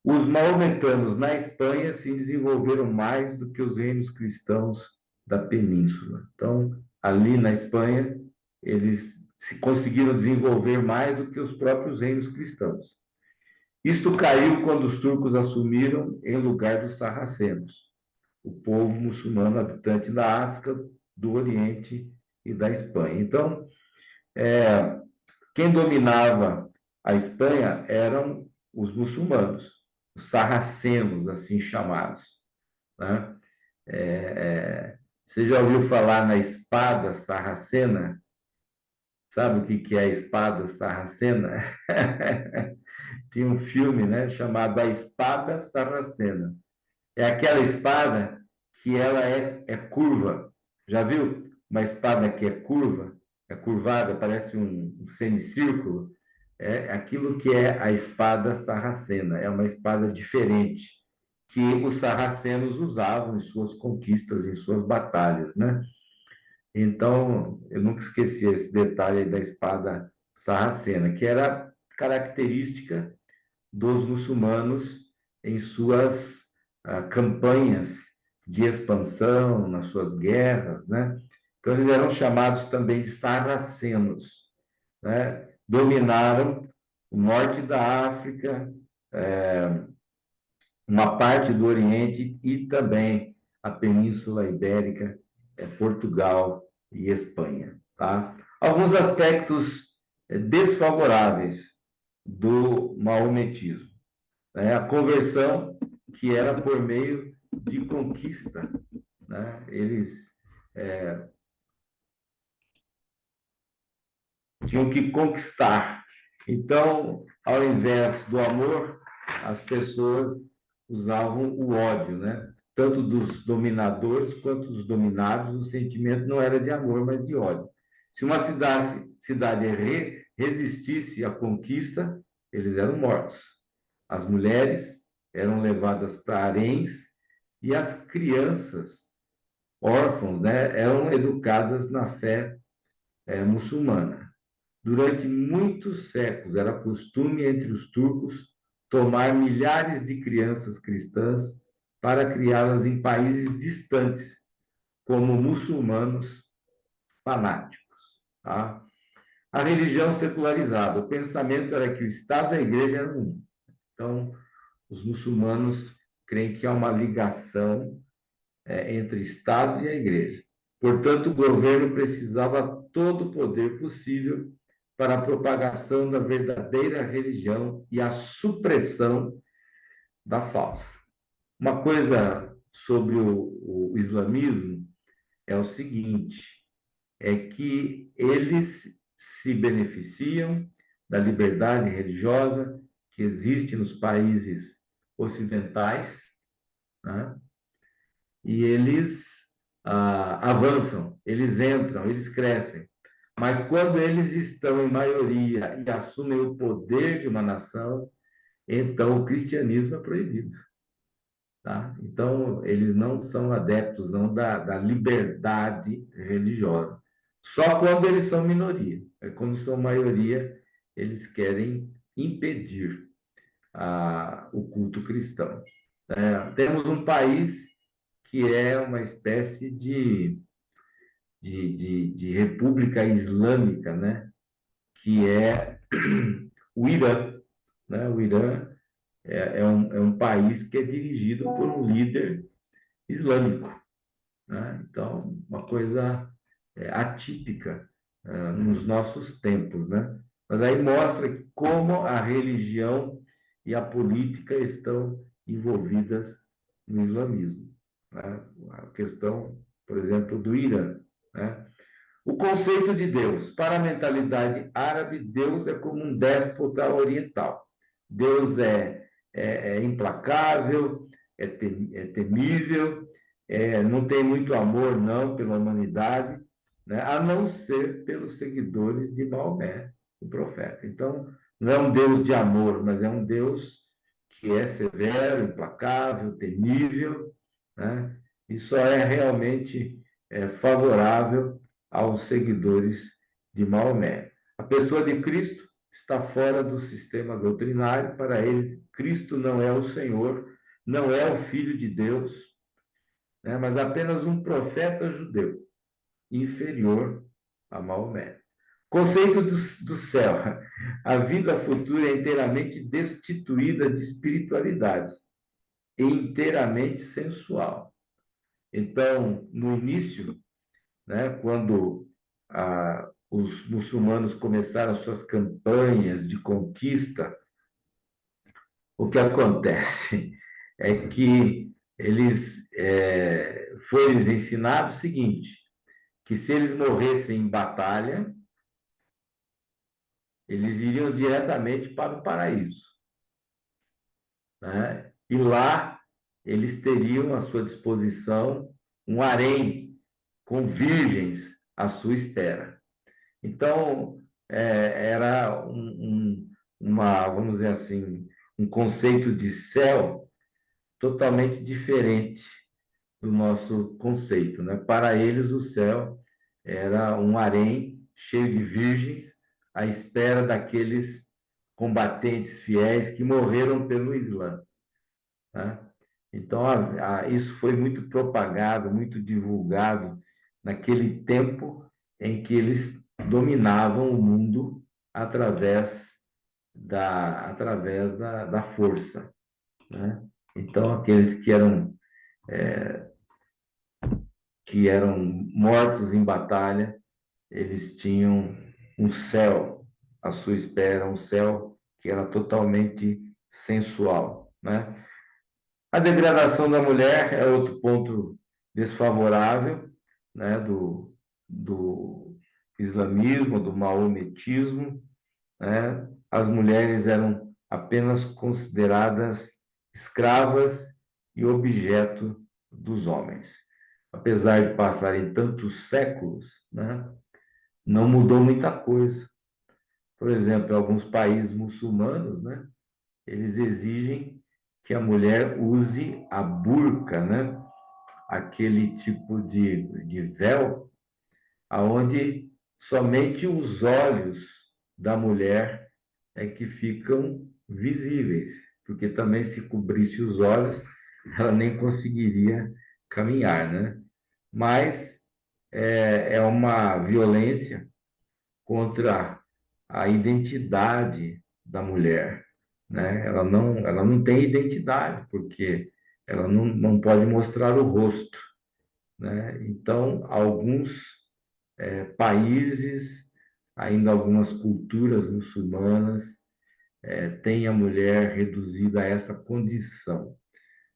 Os maometanos na Espanha se desenvolveram mais do que os reinos cristãos da península. Então, ali na Espanha, eles conseguiram desenvolver mais do que os próprios reinos cristãos. Isto caiu quando os turcos assumiram em lugar dos sarracenos, o povo muçulmano habitante da África, do Oriente e da Espanha. Então, quem dominava a Espanha eram os muçulmanos, os sarracenos, assim chamados, né? Você já ouviu falar na espada sarracena? Sabe o que é a espada sarracena? tinha um filme, né, chamado A Espada Sarracena. É aquela espada que ela é curva. Já viu? Uma espada que é curva, é curvada, parece um semicírculo. É aquilo que é a espada sarracena. É uma espada diferente que os sarracenos usavam em suas conquistas, em suas batalhas, né? Então, eu nunca esqueci esse detalhe da espada sarracena, que era característica dos muçulmanos em suas campanhas de expansão, nas suas guerras, né? Então, eles eram chamados também de sarracenos, né? Dominaram o norte da África, uma parte do Oriente e também a Península Ibérica, Portugal e Espanha, tá? Alguns aspectos desfavoráveis do maometismo, né? A conversão, que era por meio de conquista, né? Eles tinham que conquistar. Então, ao invés do amor, as pessoas usavam o ódio, né? Tanto dos dominadores quanto dos dominados, o sentimento não era de amor, mas de ódio. Se uma cidade resistisse à conquista, eles eram mortos. As mulheres eram levadas para haréns e as crianças órfãos, né, eram educadas na fé muçulmana. Durante muitos séculos, era costume entre os turcos tomar milhares de crianças cristãs para criá-las em países distantes, como muçulmanos fanáticos. Tá? A religião secularizada. O pensamento era que o Estado e a igreja eram um. Então, os muçulmanos creem que há uma ligação entre Estado e a igreja. Portanto, o governo precisava todo o poder possível para a propagação da verdadeira religião e a supressão da falsa. Uma coisa sobre o islamismo é o seguinte, é que eles se beneficiam da liberdade religiosa que existe nos países ocidentais, né? E eles avançam, eles entram, eles crescem. Mas quando eles estão em maioria e assumem o poder de uma nação, então o cristianismo é proibido. Tá? Então, eles não são adeptos não da liberdade religiosa. Só quando eles são minoria. Quando são maioria, eles querem impedir o culto cristão. Temos um país que é uma espécie de república islâmica, né? Que é o Irã. Né? O Irã é um país que é dirigido por um líder islâmico. Né? Então, uma coisa atípica nos nossos tempos. Né? Mas aí mostra como a religião e a política estão envolvidas no islamismo. Né? A questão, por exemplo, do Irã. Né? O conceito de Deus. Para a mentalidade árabe, Deus é como um déspota oriental. Deus é implacável, é temível, não tem muito amor, não, pela humanidade, né? A não ser pelos seguidores de Maomé, o profeta. Então, não é um Deus de amor, mas é um Deus que é severo, implacável, temível, né? E só é realmente favorável aos seguidores de Maomé. A pessoa de Cristo está fora do sistema doutrinário. Para eles, Cristo não é o Senhor, não é o Filho de Deus, né, mas apenas um profeta judeu, inferior a Maomé. Conceito do céu. A vida futura é inteiramente destituída de espiritualidade e inteiramente sensual. Então, no início, né, quando os muçulmanos começaram suas campanhas de conquista, o que acontece é que eles foi-lhes ensinado o seguinte, que se eles morressem em batalha, eles iriam diretamente para o paraíso. né? E lá eles teriam à sua disposição um harém com virgens à sua espera. Então, era vamos dizer assim, um conceito de céu totalmente diferente do nosso conceito, né? Para eles, o céu era um harém cheio de virgens à espera daqueles combatentes fiéis que morreram pelo Islã, né? Então, isso foi muito propagado, muito divulgado naquele tempo em que eles dominavam o mundo através da força, né? Então, aqueles que eram mortos em batalha, eles tinham um céu à sua espera, um céu que era totalmente sensual, né? A degradação da mulher é outro ponto desfavorável, né, do islamismo, do maometismo, né? As mulheres eram apenas consideradas escravas e objeto dos homens. Apesar de passarem tantos séculos, né, não mudou muita coisa. Por exemplo, em alguns países muçulmanos, né, eles exigem que a mulher use a burca, né, aquele tipo de véu, aonde somente os olhos da mulher é que ficam visíveis, porque também se cobrisse os olhos, ela nem conseguiria caminhar, né? Mas é uma violência contra a identidade da mulher, né? Ela não tem identidade, porque ela não pode mostrar o rosto, né? Então, alguns países, ainda algumas culturas muçulmanas, têm a mulher reduzida a essa condição,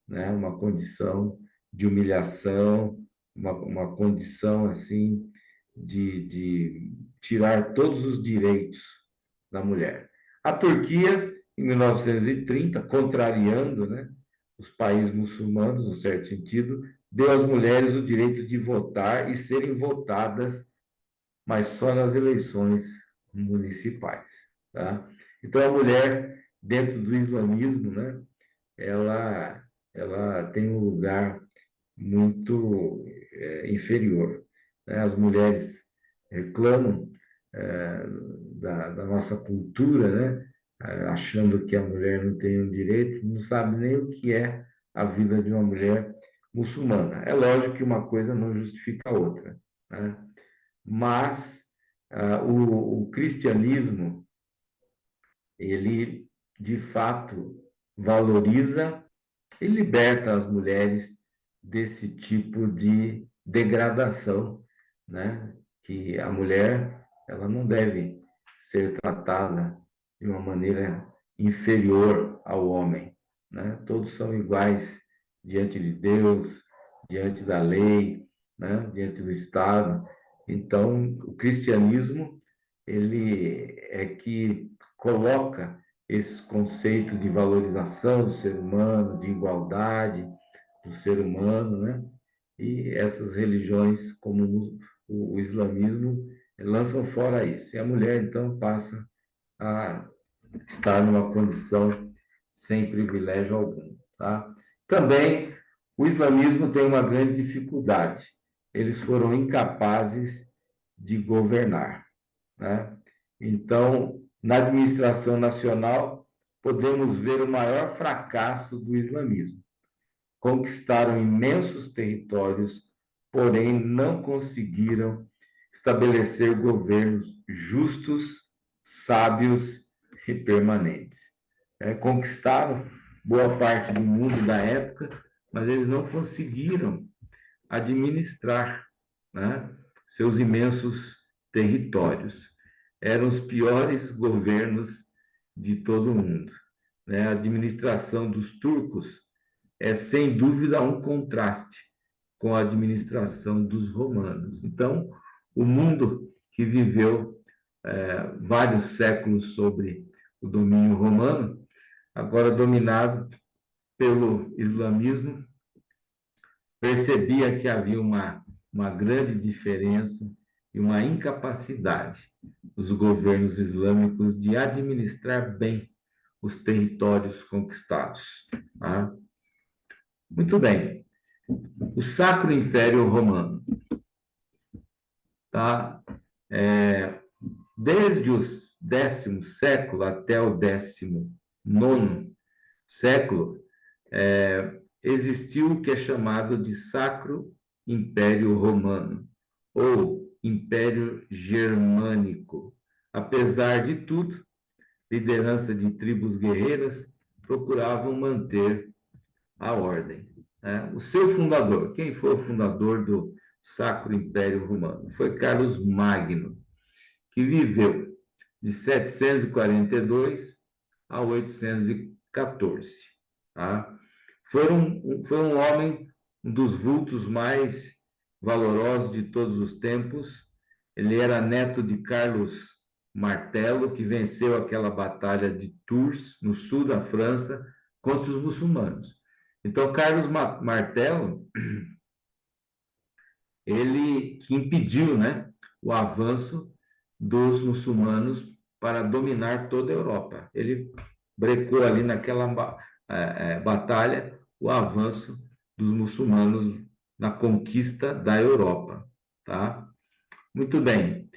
né? Uma condição de humilhação, uma condição assim de tirar todos os direitos da mulher. A Turquia, em 1930, contrariando, né, os países muçulmanos, no certo sentido, deu às mulheres o direito de votar e serem votadas, mas só nas eleições municipais, tá? Então, a mulher, dentro do islamismo, né, ela, ela tem um lugar muito inferior, né? As mulheres reclamam é, da nossa cultura, né? Achando que a mulher não tem um direito, não sabe nem o que é a vida de uma mulher muçulmana. É lógico que uma coisa não justifica a outra, né? Mas o cristianismo, ele de fato valoriza e liberta as mulheres desse tipo de degradação, né? Que a mulher, ela não deve ser tratada de uma maneira inferior ao homem, né? Todos são iguais diante de Deus, diante da lei, né? Diante do Estado. Então, o cristianismo, ele é que coloca esse conceito de valorização do ser humano, de igualdade do ser humano, né? E essas religiões, como o islamismo, lançam fora isso. E a mulher, então, passa a estar numa condição sem privilégio algum, tá? Também, o islamismo tem uma grande dificuldade. Eles foram incapazes de governar, né? Então, na administração nacional, podemos ver o maior fracasso do islamismo. Conquistaram imensos territórios, porém não conseguiram estabelecer governos justos, sábios e permanentes. Conquistaram boa parte do mundo da época, mas eles não conseguiram administrar, né, seus imensos territórios. Eram os piores governos de todo o mundo, né? A administração dos turcos é, sem dúvida, um contraste com a administração dos romanos. Então, o mundo que viveu vários séculos sobre o domínio romano, agora dominado pelo islamismo, percebia que havia uma grande diferença e uma incapacidade dos governos islâmicos de administrar bem os territórios conquistados. Tá? Muito bem. O Sacro Império Romano. Tá? Desde o 10º século até o 19º século, existiu o que é chamado de Sacro Império Romano, ou Império Germânico. Apesar de tudo, liderança de tribos guerreiras procuravam manter a ordem. Né? O seu fundador, quem foi o fundador do Sacro Império Romano? Foi Carlos Magno, que viveu de 742 a 814. Tá? Foi um homem, um dos vultos mais valorosos de todos os tempos. Ele era neto de Carlos Martelo, que venceu aquela batalha de Tours, no sul da França, contra os muçulmanos. Então, Carlos Martelo, ele que impediu, né, o avanço dos muçulmanos para dominar toda a Europa. Ele brecou ali naquela batalha o avanço dos muçulmanos na conquista da Europa. Tá? Muito bem.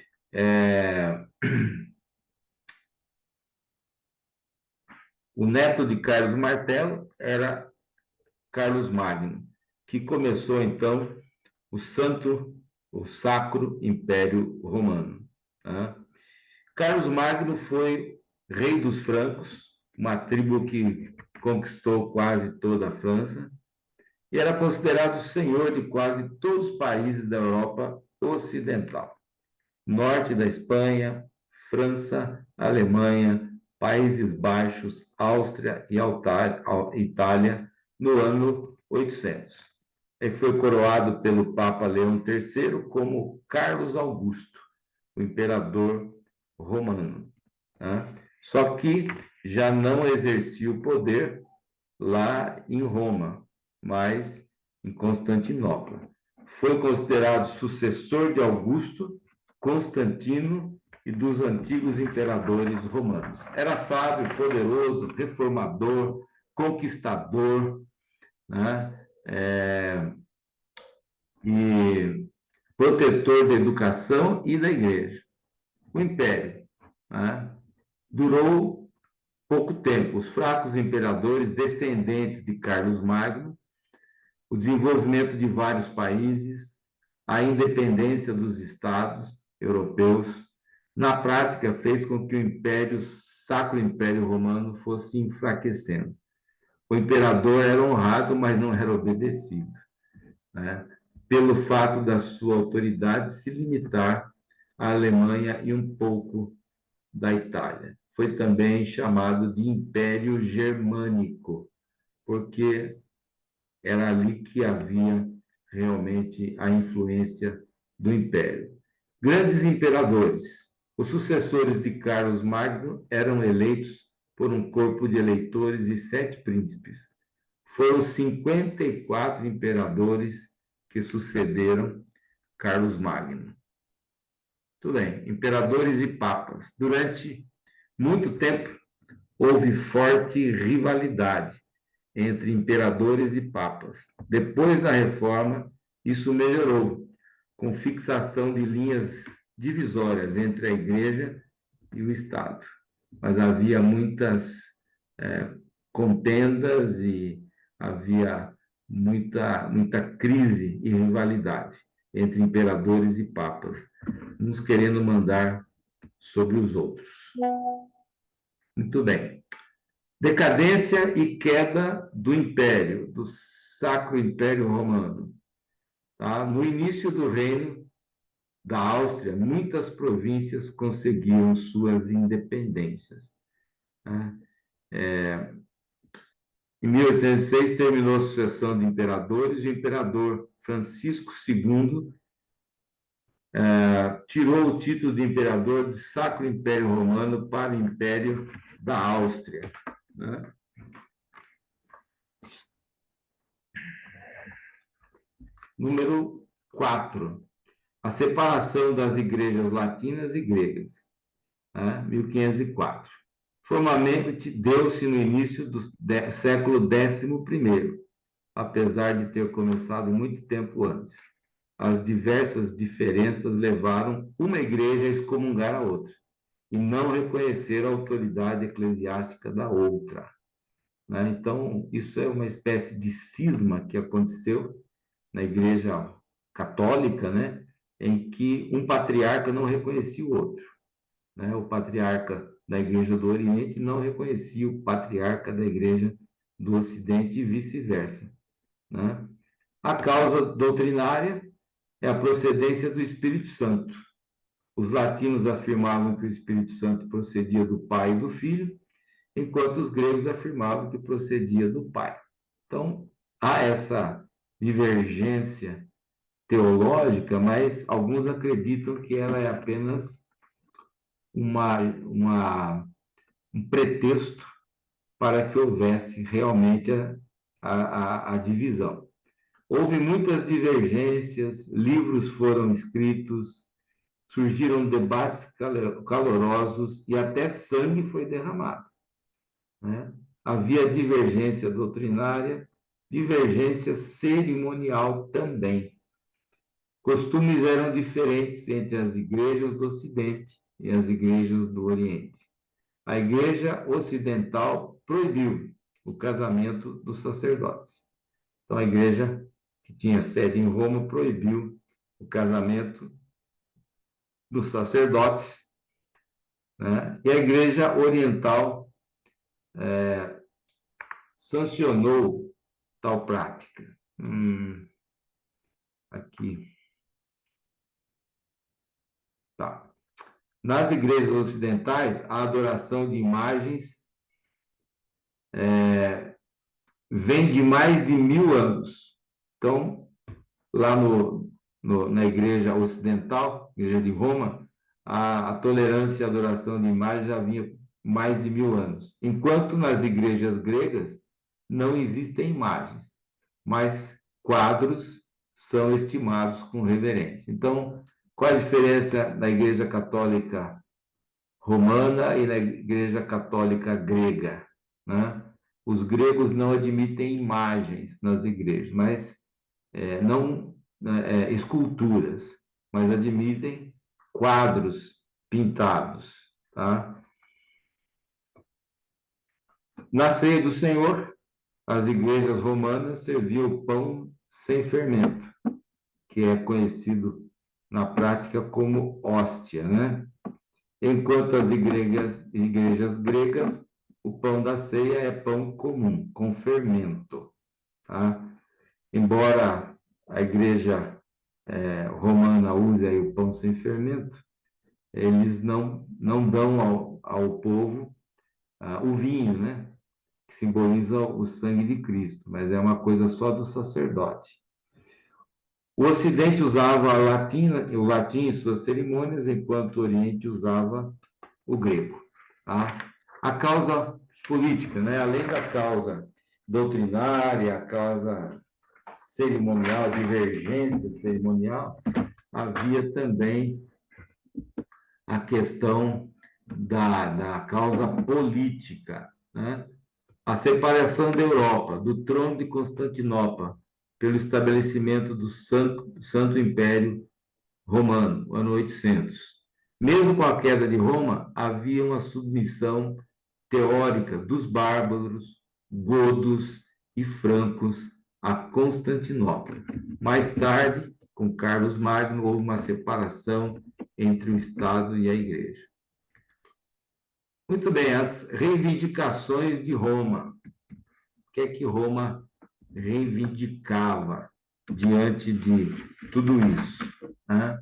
O neto de Carlos Martelo era Carlos Magno, que começou, então, o Sacro Império Romano. Tá? Carlos Magno foi rei dos francos, uma tribo que conquistou quase toda a França, e era considerado senhor de quase todos os países da Europa Ocidental. Norte da Espanha, França, Alemanha, Países Baixos, Áustria e Itália, no ano 800. Ele foi coroado pelo Papa Leão III como Carlos Augusto, o imperador romano. Tá? Só que já não exercia o poder lá em Roma, mas em Constantinopla. Foi considerado sucessor de Augusto, Constantino e dos antigos imperadores romanos. Era sábio, poderoso, reformador, conquistador, né? E protetor da educação e da igreja. O império, né, durou pouco tempo. Os fracos imperadores, descendentes de Carlos Magno, o desenvolvimento de vários países, a independência dos estados europeus, na prática fez com que o Sacro Império Romano fosse enfraquecendo. O imperador era honrado, mas não era obedecido, né? Pelo fato da sua autoridade se limitar à Alemanha e um pouco da Itália. Foi também chamado de Império Germânico, porque era ali que havia realmente a influência do império. Grandes imperadores. Os sucessores de Carlos Magno eram eleitos por um corpo de eleitores e 7 príncipes. Foram 54 imperadores que sucederam Carlos Magno. Tudo bem, imperadores e papas. Durante muito tempo, houve forte rivalidade entre imperadores e papas. Depois da reforma, isso melhorou, com fixação de linhas divisórias entre a Igreja e o Estado. Mas havia muitas contendas e havia muita crise e rivalidade entre imperadores e papas, uns querendo mandar sobre os outros. Muito bem. Decadência e queda do Império, do Sacro Império Romano. Tá? No início do reino da Áustria, muitas províncias conseguiram suas independências. Tá? Em 1806, terminou a sucessão de imperadores e o imperador Francisco II tirou o título de imperador de Sacro Império Romano para o Império da Áustria. Né? Número 4, a separação das igrejas latinas e gregas, né? 1504. Formalmente deu-se no início do século XI, apesar de ter começado muito tempo antes. As diversas diferenças levaram uma igreja a excomungar a outra e não reconhecer a autoridade eclesiástica da outra, né? Então, isso é uma espécie de cisma que aconteceu na Igreja Católica, né? Em que um patriarca não reconhecia o outro, né? O patriarca da Igreja do Oriente não reconhecia o patriarca da Igreja do Ocidente e vice-versa, né? A causa doutrinária é a procedência do Espírito Santo. Os latinos afirmavam que o Espírito Santo procedia do Pai e do Filho, enquanto os gregos afirmavam que procedia do Pai. Então, há essa divergência teológica, mas alguns acreditam que ela é apenas um pretexto para que houvesse realmente a divisão. Houve muitas divergências, livros foram escritos, surgiram debates calorosos e até sangue foi derramado, né? Havia divergência doutrinária, divergência cerimonial também. Costumes eram diferentes entre as igrejas do Ocidente e as igrejas do Oriente. A igreja ocidental proibiu o casamento dos sacerdotes. Então, a igreja que tinha sede em Roma proibiu o casamento dos sacerdotes, né? E a igreja oriental sancionou tal prática. Aqui. Tá. Nas igrejas ocidentais, a adoração de imagens vem de mais de 1000 anos. Então, lá na igreja ocidental, igreja de Roma, a tolerância à adoração de imagens já vinha mais de 1000 anos. Enquanto nas igrejas gregas não existem imagens, mas quadros são estimados com reverência. Então, qual a diferença da Igreja Católica Romana e da Igreja Católica Grega, né? Os gregos não admitem imagens nas igrejas, mas não esculturas, mas admitem quadros pintados, tá? Na ceia do Senhor, as igrejas romanas serviam pão sem fermento, que é conhecido na prática como hóstia, né? Enquanto as igrejas gregas, o pão da ceia é pão comum, com fermento, tá? Embora a igreja romana use aí o pão sem fermento, eles não dão ao povo o vinho, né? Que simboliza o sangue de Cristo, mas é uma coisa só do sacerdote. O Ocidente usava o latim em suas cerimônias, enquanto o Oriente usava o grego, tá? A causa política, né? Além da causa doutrinária, a causa cerimonial, divergência cerimonial, havia também a questão da causa política, né? A separação da Europa, do trono de Constantinopla, pelo estabelecimento do Santo Império Romano, ano 800. Mesmo com a queda de Roma, havia uma submissão teórica dos bárbaros, godos e francos a Constantinopla. Mais tarde, com Carlos Magno, houve uma separação entre o Estado e a Igreja. Muito bem, as reivindicações de Roma. O que é que Roma reivindicava diante de tudo isso, né?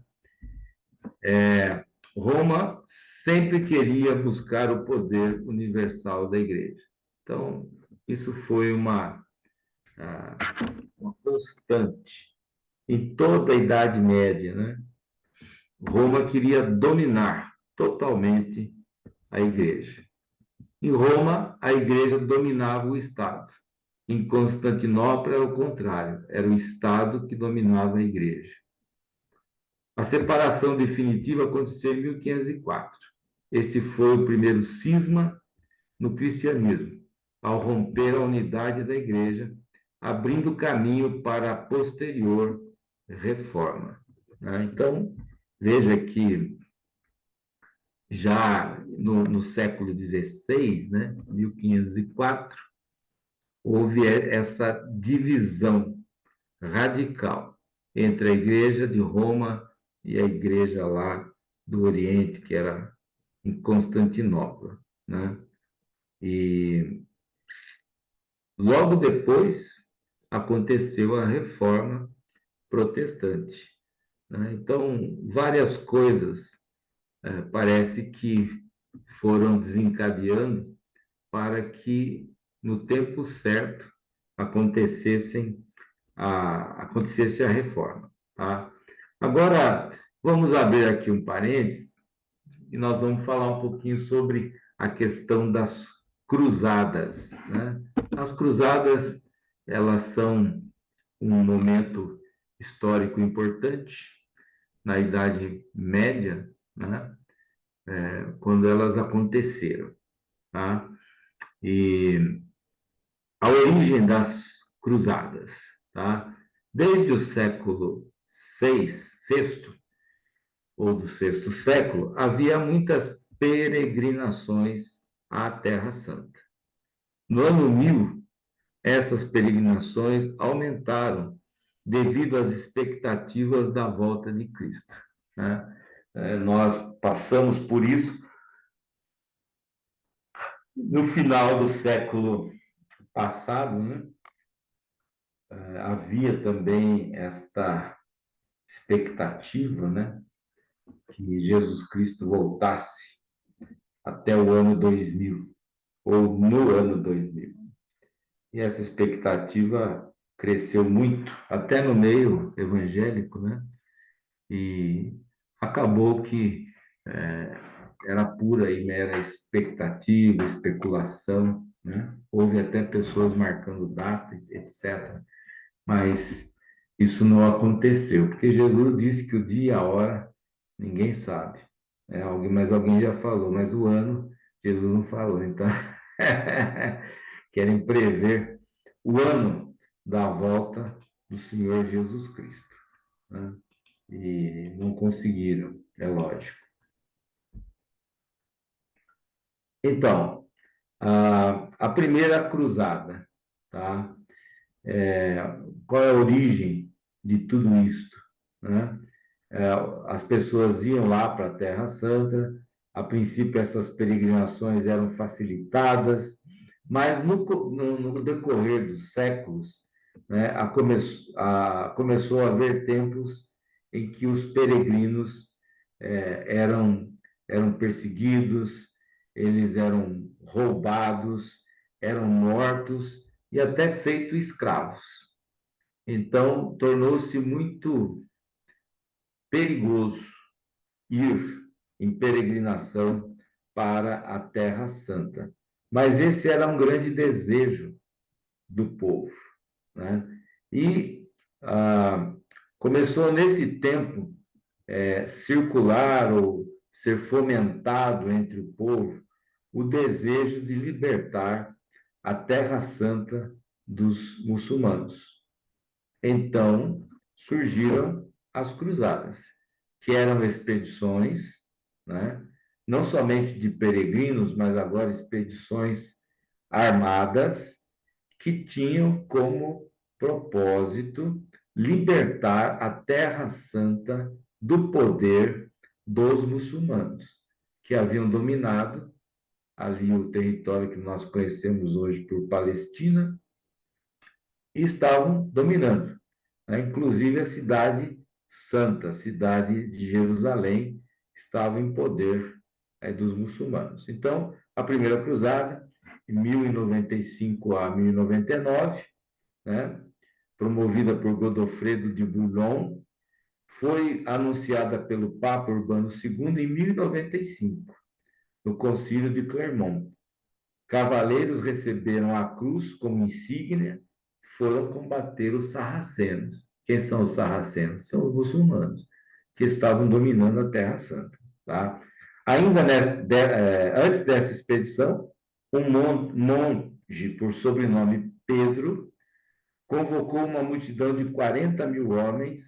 Roma sempre queria buscar o poder universal da Igreja. Então, isso foi uma constante em toda a Idade Média, né? Roma queria dominar totalmente a Igreja. Em Roma, a Igreja dominava o Estado. Em Constantinopla é o contrário, era o Estado que dominava a igreja. A separação definitiva aconteceu em 1504. Este foi o primeiro cisma no cristianismo, ao romper a unidade da igreja, abrindo caminho para a posterior reforma. Então, veja que já no século XVI, né, 1504, houve essa divisão radical entre a igreja de Roma e a igreja lá do Oriente, que era em Constantinopla, né? E logo depois aconteceu a Reforma Protestante, né? Então, várias coisas parece que foram desencadeando para que, no tempo certo, acontecesse a reforma, tá? Agora, vamos abrir aqui um parênteses e nós vamos falar um pouquinho sobre a questão das cruzadas, né? As cruzadas, elas são um momento histórico importante na Idade Média, né? Quando elas aconteceram, tá? E a origem das cruzadas, tá? Desde o século VI ou do sexto século, havia muitas peregrinações à Terra Santa. No ano 1000, essas peregrinações aumentaram devido às expectativas da volta de Cristo, né? Nós passamos por isso no final do século passado, né? Havia também esta expectativa, né, que Jesus Cristo voltasse até o ano 2000, ou no ano 2000. E essa expectativa cresceu muito, até no meio evangélico, né? E acabou que era pura e mera expectativa, especulação, né? Houve até pessoas marcando data, etc. Mas isso não aconteceu, porque Jesus disse que o dia e a hora ninguém sabe. Mas alguém já falou, mas o ano Jesus não falou. Então, querem prever o ano da volta do Senhor Jesus Cristo, né? E não conseguiram, é lógico. Então, a primeira cruzada, tá? Qual é a origem de tudo isto, né? As pessoas iam lá para a Terra Santa, a princípio essas peregrinações eram facilitadas, mas no decorrer dos séculos, né, começou a haver tempos em que os peregrinos eram perseguidos, eles eram roubados, eram mortos e até feitos escravos. Então, tornou-se muito perigoso ir em peregrinação para a Terra Santa. Mas esse era um grande desejo do povo, né? E começou nesse tempo circular ou ser fomentado entre o povo o desejo de libertar a Terra Santa dos muçulmanos. Então, surgiram as cruzadas, que eram expedições, né? Não somente de peregrinos, mas agora expedições armadas, que tinham como propósito libertar a Terra Santa do poder dos muçulmanos, que haviam dominado ali o território que nós conhecemos hoje por Palestina, e estavam dominando, né? Inclusive a cidade santa, a cidade de Jerusalém, estava em poder dos muçulmanos. Então, a primeira cruzada, em 1095 a 1099, né, promovida por Godofredo de Bouillon, foi anunciada pelo Papa Urbano II em 1095, no Concílio de Clermont. Cavaleiros receberam a cruz como insígnia e foram combater os sarracenos. Quem são os sarracenos? São os muçulmanos, que estavam dominando a Terra Santa. Tá? Ainda antes dessa expedição, um monge, por sobrenome Pedro, convocou uma multidão de 40 mil homens,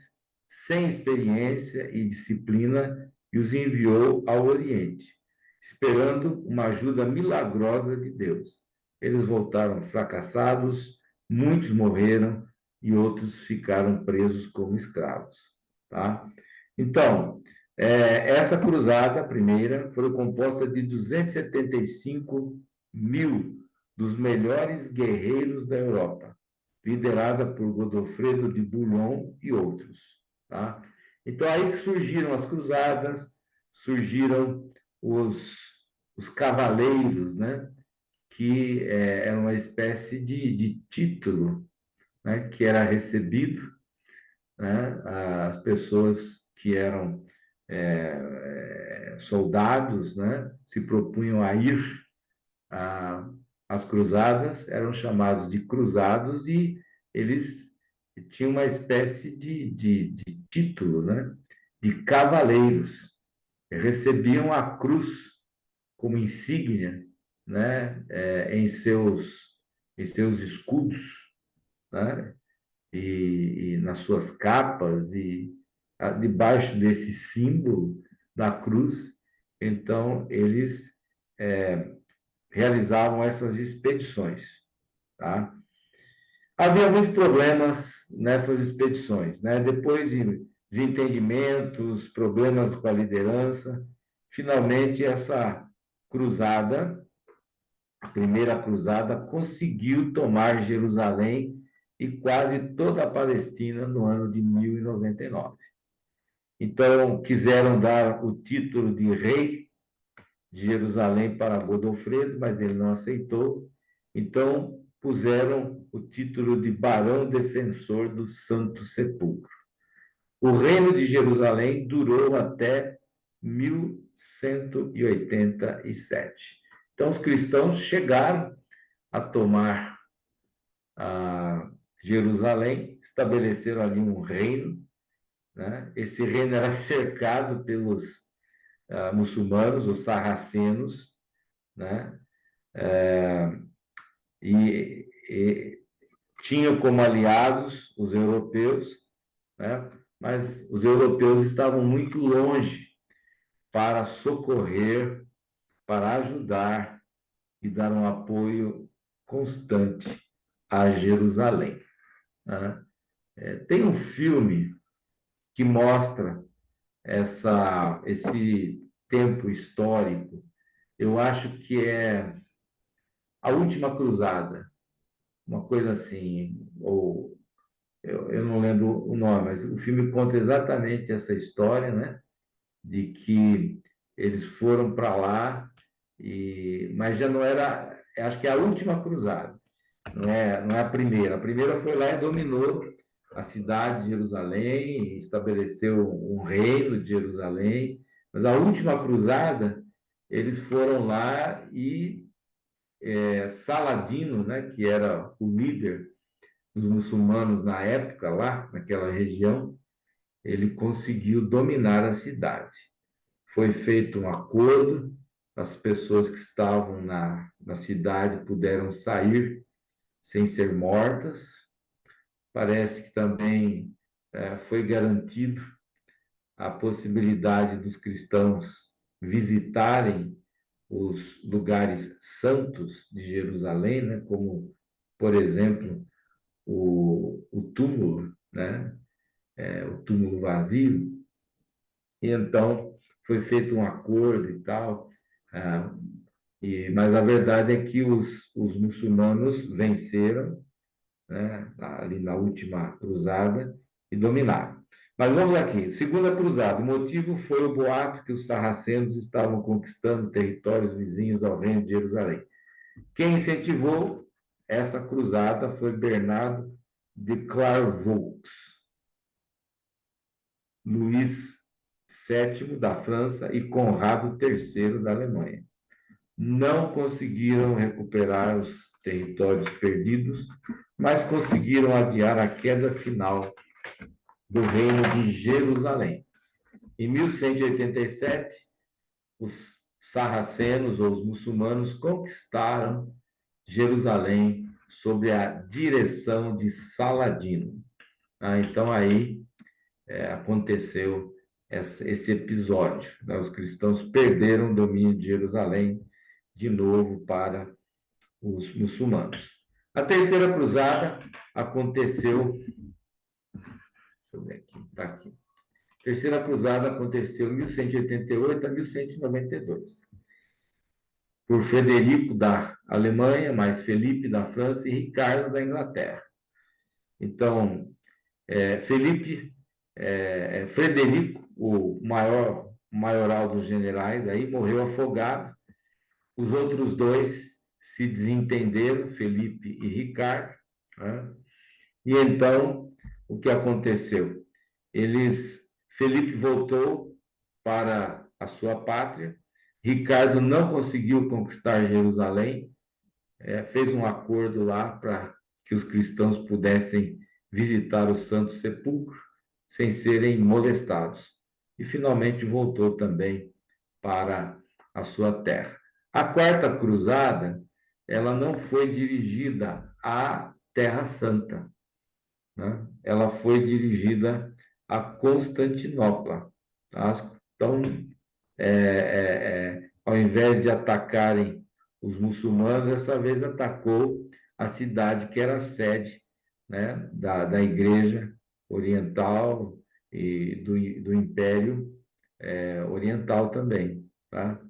sem experiência e disciplina, e os enviou ao Oriente, esperando uma ajuda milagrosa de Deus. Eles voltaram fracassados, muitos morreram e outros ficaram presos como escravos. Tá? Então, essa cruzada, a primeira, foi composta de 275 mil dos melhores guerreiros da Europa, liderada por Godofredo de Bouillon e outros. Tá? Então, aí que surgiram as cruzadas, surgiram os cavaleiros, né? Que é uma espécie de título, né? Que era recebido, né? As pessoas que eram soldados, né? Se propunham a ir às cruzadas, eram chamados de cruzados e eles tinham uma espécie de título, né? De cavaleiros. Recebiam a cruz como insígnia, né? Em seus escudos, né? E nas suas capas e debaixo desse símbolo da cruz, então eles realizavam essas expedições, tá? Havia muitos problemas nessas expedições, né? Depois de desentendimentos, problemas com a liderança, finalmente essa cruzada, a primeira cruzada, conseguiu tomar Jerusalém e quase toda a Palestina no ano de 1099. Então, quiseram dar o título de rei de Jerusalém para Godofredo, mas ele não aceitou. Então, puseram o título de barão defensor do Santo Sepulcro. O reino de Jerusalém durou até 1187. Então, os cristãos chegaram a tomar Jerusalém, estabeleceram ali um reino, né? Esse reino era cercado pelos muçulmanos, os sarracenos, né? E tinham como aliados os europeus, né? Mas os europeus estavam muito longe para socorrer, para ajudar e dar um apoio constante a Jerusalém, né? Tem um filme que mostra esse tempo histórico. Eu acho que é A Última Cruzada, uma coisa assim, ou eu não lembro o nome, mas o filme conta exatamente essa história, né? De que eles foram para lá, mas já não era, acho que é a última cruzada, não é a primeira. A primeira foi lá e dominou a cidade de Jerusalém, estabeleceu um reino de Jerusalém, mas a última cruzada, eles foram lá e Saladino, né, que era o líder dos muçulmanos na época, lá naquela região, ele conseguiu dominar a cidade. Foi feito um acordo, as pessoas que estavam na cidade puderam sair sem ser mortas. Parece que também foi garantido a possibilidade dos cristãos visitarem os lugares santos de Jerusalém, né? Como, por exemplo, o túmulo, né? O túmulo vazio. E então foi feito um acordo e tal, mas a verdade é que os muçulmanos venceram, né, ali na última cruzada e dominaram. Mas vamos aqui, segunda cruzada, o motivo foi o boato que os sarracenos estavam conquistando territórios vizinhos ao reino de Jerusalém. Quem incentivou essa cruzada foi Bernardo de Clairvaux, Luís VII da França e Conrado III da Alemanha. não conseguiram recuperar os territórios perdidos, mas conseguiram adiar a queda final do reino de Jerusalém. Em 1187, os sarracenos, ou os muçulmanos, conquistaram Jerusalém sob a direção de Saladino. Então, aí aconteceu esse episódio. Os cristãos perderam o domínio de Jerusalém de novo para os muçulmanos. A terceira cruzada aconteceu. Deixa eu ver aqui, está aqui. A terceira cruzada aconteceu em 1188 a 1192. Por Frederico da Alemanha, mais Felipe da França e Ricardo da Inglaterra. Então, Frederico, o maioral dos generais, aí morreu afogado. Os outros dois se desentenderam, Felipe e Ricardo, né? E então, o que aconteceu? Felipe voltou para a sua pátria, Ricardo não conseguiu conquistar Jerusalém, fez um acordo lá para que os cristãos pudessem visitar o Santo Sepulcro sem serem molestados. E finalmente voltou também para a sua terra. A quarta cruzada, ela não foi dirigida à Terra Santa, né? Ela foi dirigida a Constantinopla. Tá? Então, ao invés de atacarem os muçulmanos, dessa vez atacou a cidade que era a sede, né, da Igreja Oriental e do Império Oriental também. Tá?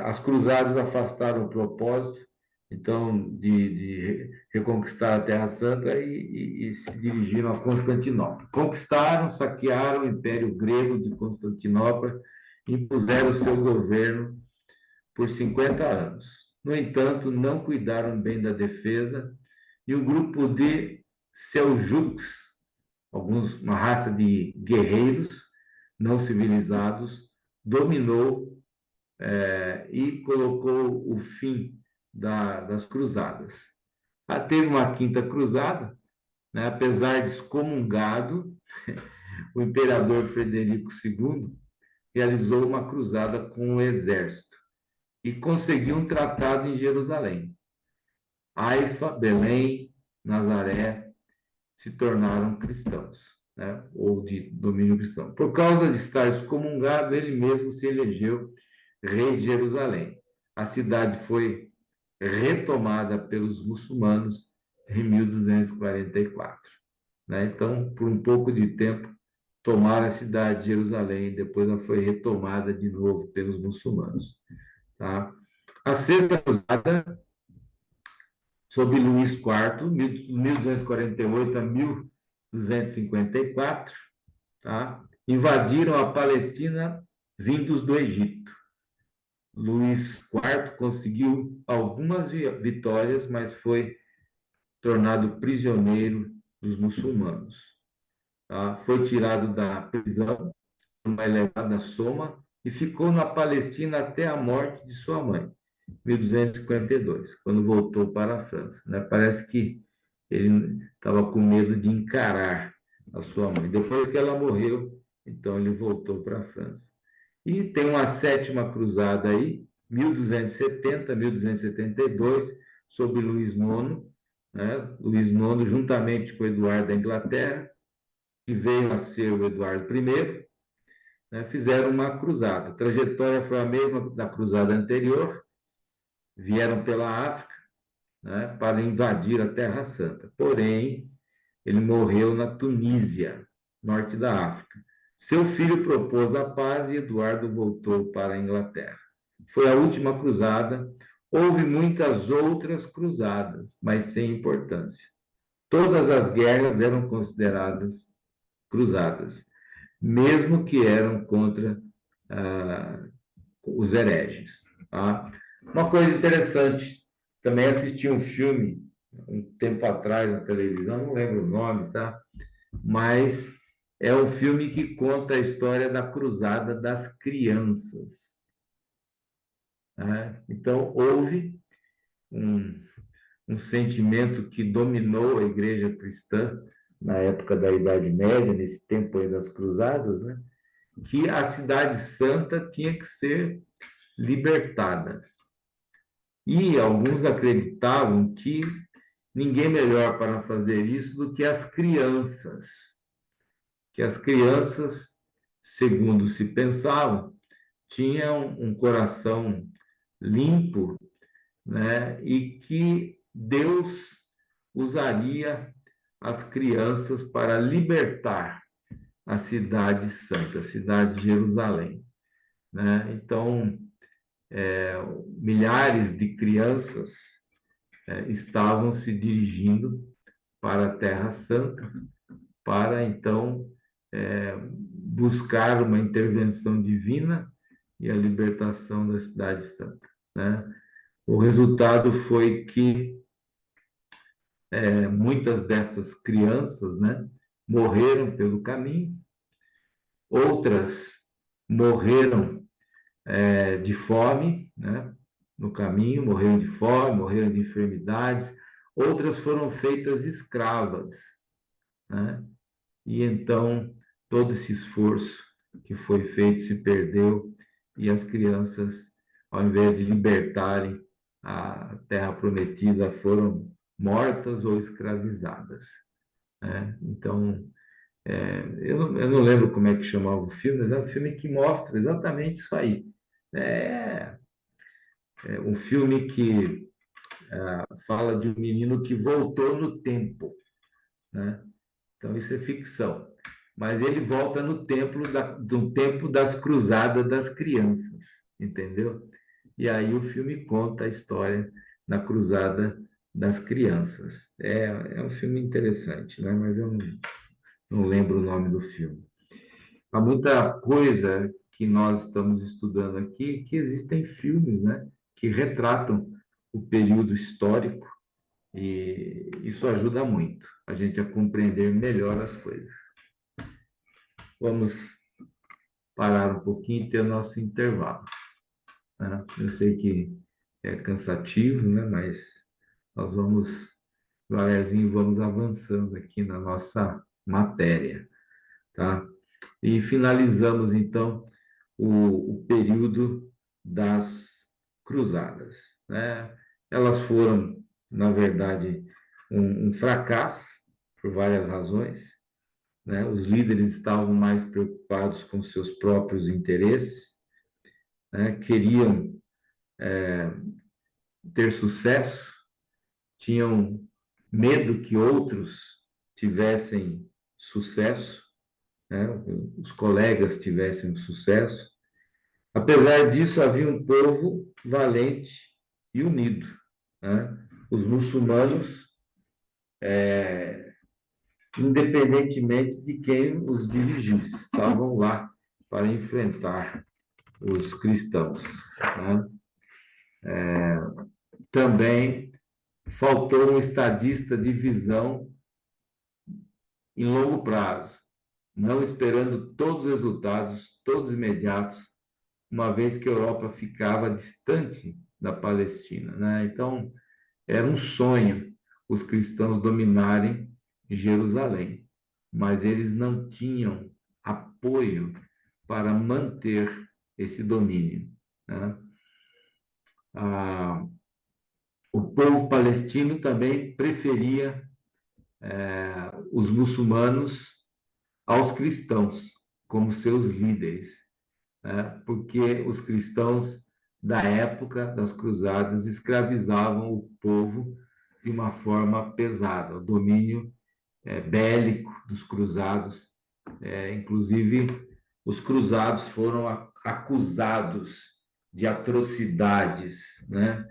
As cruzadas afastaram o propósito, então, de reconquistar a Terra Santa e se dirigiram a Constantinopla. Conquistaram, saquearam o Império Grego de Constantinopla e impuseram o seu governo por 50 anos. No entanto, não cuidaram bem da defesa e o grupo de Seljuks, uma raça de guerreiros não civilizados, dominou e colocou o fim das cruzadas. Teve uma quinta cruzada, né? Apesar de excomungado, o imperador Frederico II realizou uma cruzada com o exército e conseguiu um tratado em Jerusalém. Haifa, Belém, Nazaré se tornaram cristãos, né? Ou de domínio cristão. Por causa de estar excomungado, ele mesmo se elegeu rei de Jerusalém. A cidade foi retomada pelos muçulmanos em 1244. Né? Então, por um pouco de tempo, tomaram a cidade de Jerusalém, depois ela foi retomada de novo pelos muçulmanos. Tá? A sexta cruzada, sob Luís IV, 1248 a 1254, tá? Invadiram a Palestina vindos do Egito. Luís IV conseguiu algumas vitórias, mas foi tornado prisioneiro dos muçulmanos. Tá? Foi tirado da prisão, numa elevada soma, e ficou na Palestina até a morte de sua mãe, 1252, quando voltou para a França. Né? Parece que ele estava com medo de encarar a sua mãe. Depois que ela morreu, então ele voltou para a França. E tem uma sétima cruzada aí, 1270, 1272, sob Luís IX, né? Luís IX, juntamente com Eduardo da Inglaterra, que veio a ser o Eduardo I, né? Fizeram uma cruzada. A trajetória foi a mesma da cruzada anterior, vieram pela África, né, para invadir a Terra Santa. Porém, ele morreu na Tunísia, norte da África. Seu filho propôs a paz e Eduardo voltou para a Inglaterra. Foi a última cruzada. Houve muitas outras cruzadas, mas sem importância. Todas as guerras eram consideradas cruzadas, mesmo que eram contra os hereges. Tá? Uma coisa interessante, também assisti um filme um tempo atrás na televisão, não lembro o nome, tá? Mas é um filme que conta a história da Cruzada das Crianças. né? Então, houve um, um sentimento que dominou a igreja cristã na época da Idade Média, nesse tempo aí das Cruzadas, né? Que a Cidade Santa tinha que ser libertada. E alguns acreditavam que ninguém melhor para fazer isso do que as crianças. Que as crianças, segundo se pensavam, tinham um coração limpo, né? E que Deus usaria as crianças para libertar a cidade santa, a cidade de Jerusalém, né? Então, milhares de crianças estavam se dirigindo para a Terra Santa, para então buscar uma intervenção divina e a libertação da cidade santa, né? O resultado foi que muitas dessas crianças, né, morreram pelo caminho, outras morreram de fome, né, no caminho, morreram de fome, morreram de enfermidades, outras foram feitas escravas, né? E então todo esse esforço que foi feito se perdeu e as crianças, ao invés de libertarem a terra prometida, foram mortas ou escravizadas, né? Então, eu não lembro como é que chamava o filme, mas é um filme que mostra exatamente isso aí. É, é um filme que fala de um menino que voltou no tempo, né? Então, isso é ficção. Mas ele volta no do tempo das cruzadas das crianças, entendeu? E aí o filme conta a história da cruzada das crianças. É um filme interessante, né? Mas eu não lembro o nome do filme. Há muita coisa que nós estamos estudando aqui que existem filmes, né? Que retratam o período histórico e isso ajuda muito a gente a compreender melhor as coisas. Vamos parar um pouquinho e ter o nosso intervalo, né? Eu sei que é cansativo, né? Mas nós vamos, devagarzinho, vamos avançando aqui na nossa matéria, tá? E finalizamos, então, o período das cruzadas, né? Elas foram, na verdade, um fracasso, por várias razões, né? Os líderes estavam mais preocupados com seus próprios interesses, né? Queriam ter sucesso, tinham medo que outros tivessem sucesso, né? Os colegas tivessem sucesso. Apesar disso, havia um povo valente e unido, né? Os muçulmanos, independentemente de quem os dirigisse, estavam lá para enfrentar os cristãos, né? Também faltou um estadista de visão em longo prazo, não esperando todos os resultados, todos imediatos, uma vez que a Europa ficava distante da Palestina, né? Então, era um sonho os cristãos dominarem Jerusalém, mas eles não tinham apoio para manter esse domínio, né? O povo palestino também preferia os muçulmanos aos cristãos como seus líderes, né? Porque os cristãos da época das cruzadas escravizavam o povo de uma forma pesada, o domínio bélico dos cruzados. Inclusive, os cruzados foram acusados de atrocidades, né?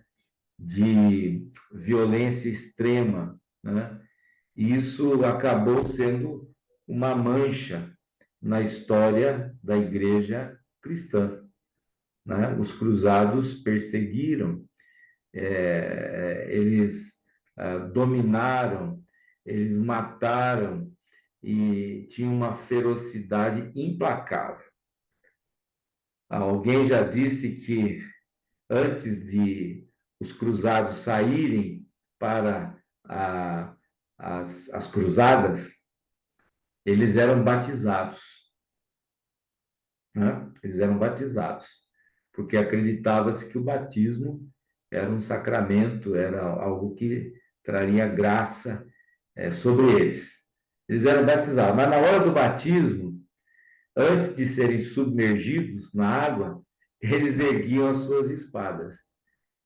De violência extrema, né? E isso acabou sendo uma mancha na história da igreja cristã, né? Os cruzados perseguiram, eles dominaram, eles mataram e tinham uma ferocidade implacável. Alguém já disse que antes de os cruzados saírem para as cruzadas, eles eram batizados, né? Eles eram batizados, porque acreditava-se que o batismo era um sacramento, era algo que traria graça sobre eles. Eles eram batizados, mas na hora do batismo, antes de serem submergidos na água, eles erguiam as suas espadas.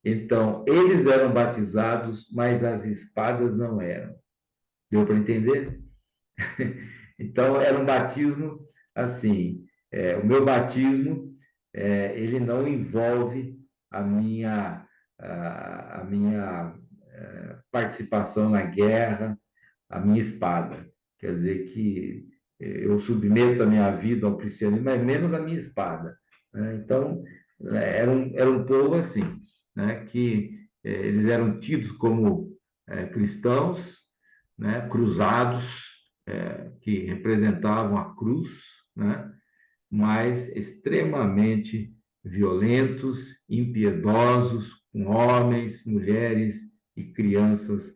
Então, eles eram batizados, mas as espadas não eram. Deu para entender? Então, era um batismo assim. O meu batismo, ele não envolve a minha participação na guerra, a minha espada. Quer dizer que eu submeto a minha vida ao cristianismo, mas menos a minha espada, né? Então, era um povo assim, né? Que eles eram tidos como cristãos, né? Cruzados, que representavam a cruz, né? Mas extremamente violentos, impiedosos, com homens, mulheres e crianças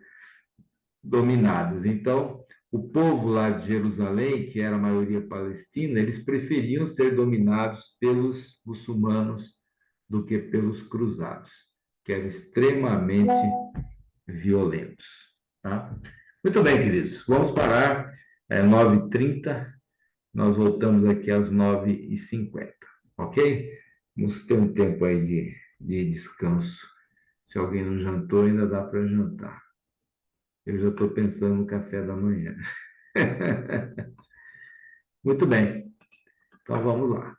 dominadas. Então, o povo lá de Jerusalém, que era a maioria palestina, eles preferiam ser dominados pelos muçulmanos do que pelos cruzados, que eram extremamente violentos. Tá? Muito bem, queridos. Vamos parar. 9h30. Nós voltamos aqui às 9h50. Ok? Vamos ter um tempo aí de descanso. Se alguém não jantou, ainda dá para jantar. Eu já estou pensando no café da manhã. Muito bem. Então vamos lá.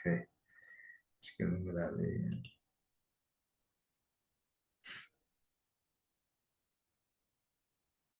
Acho que eu não gravei.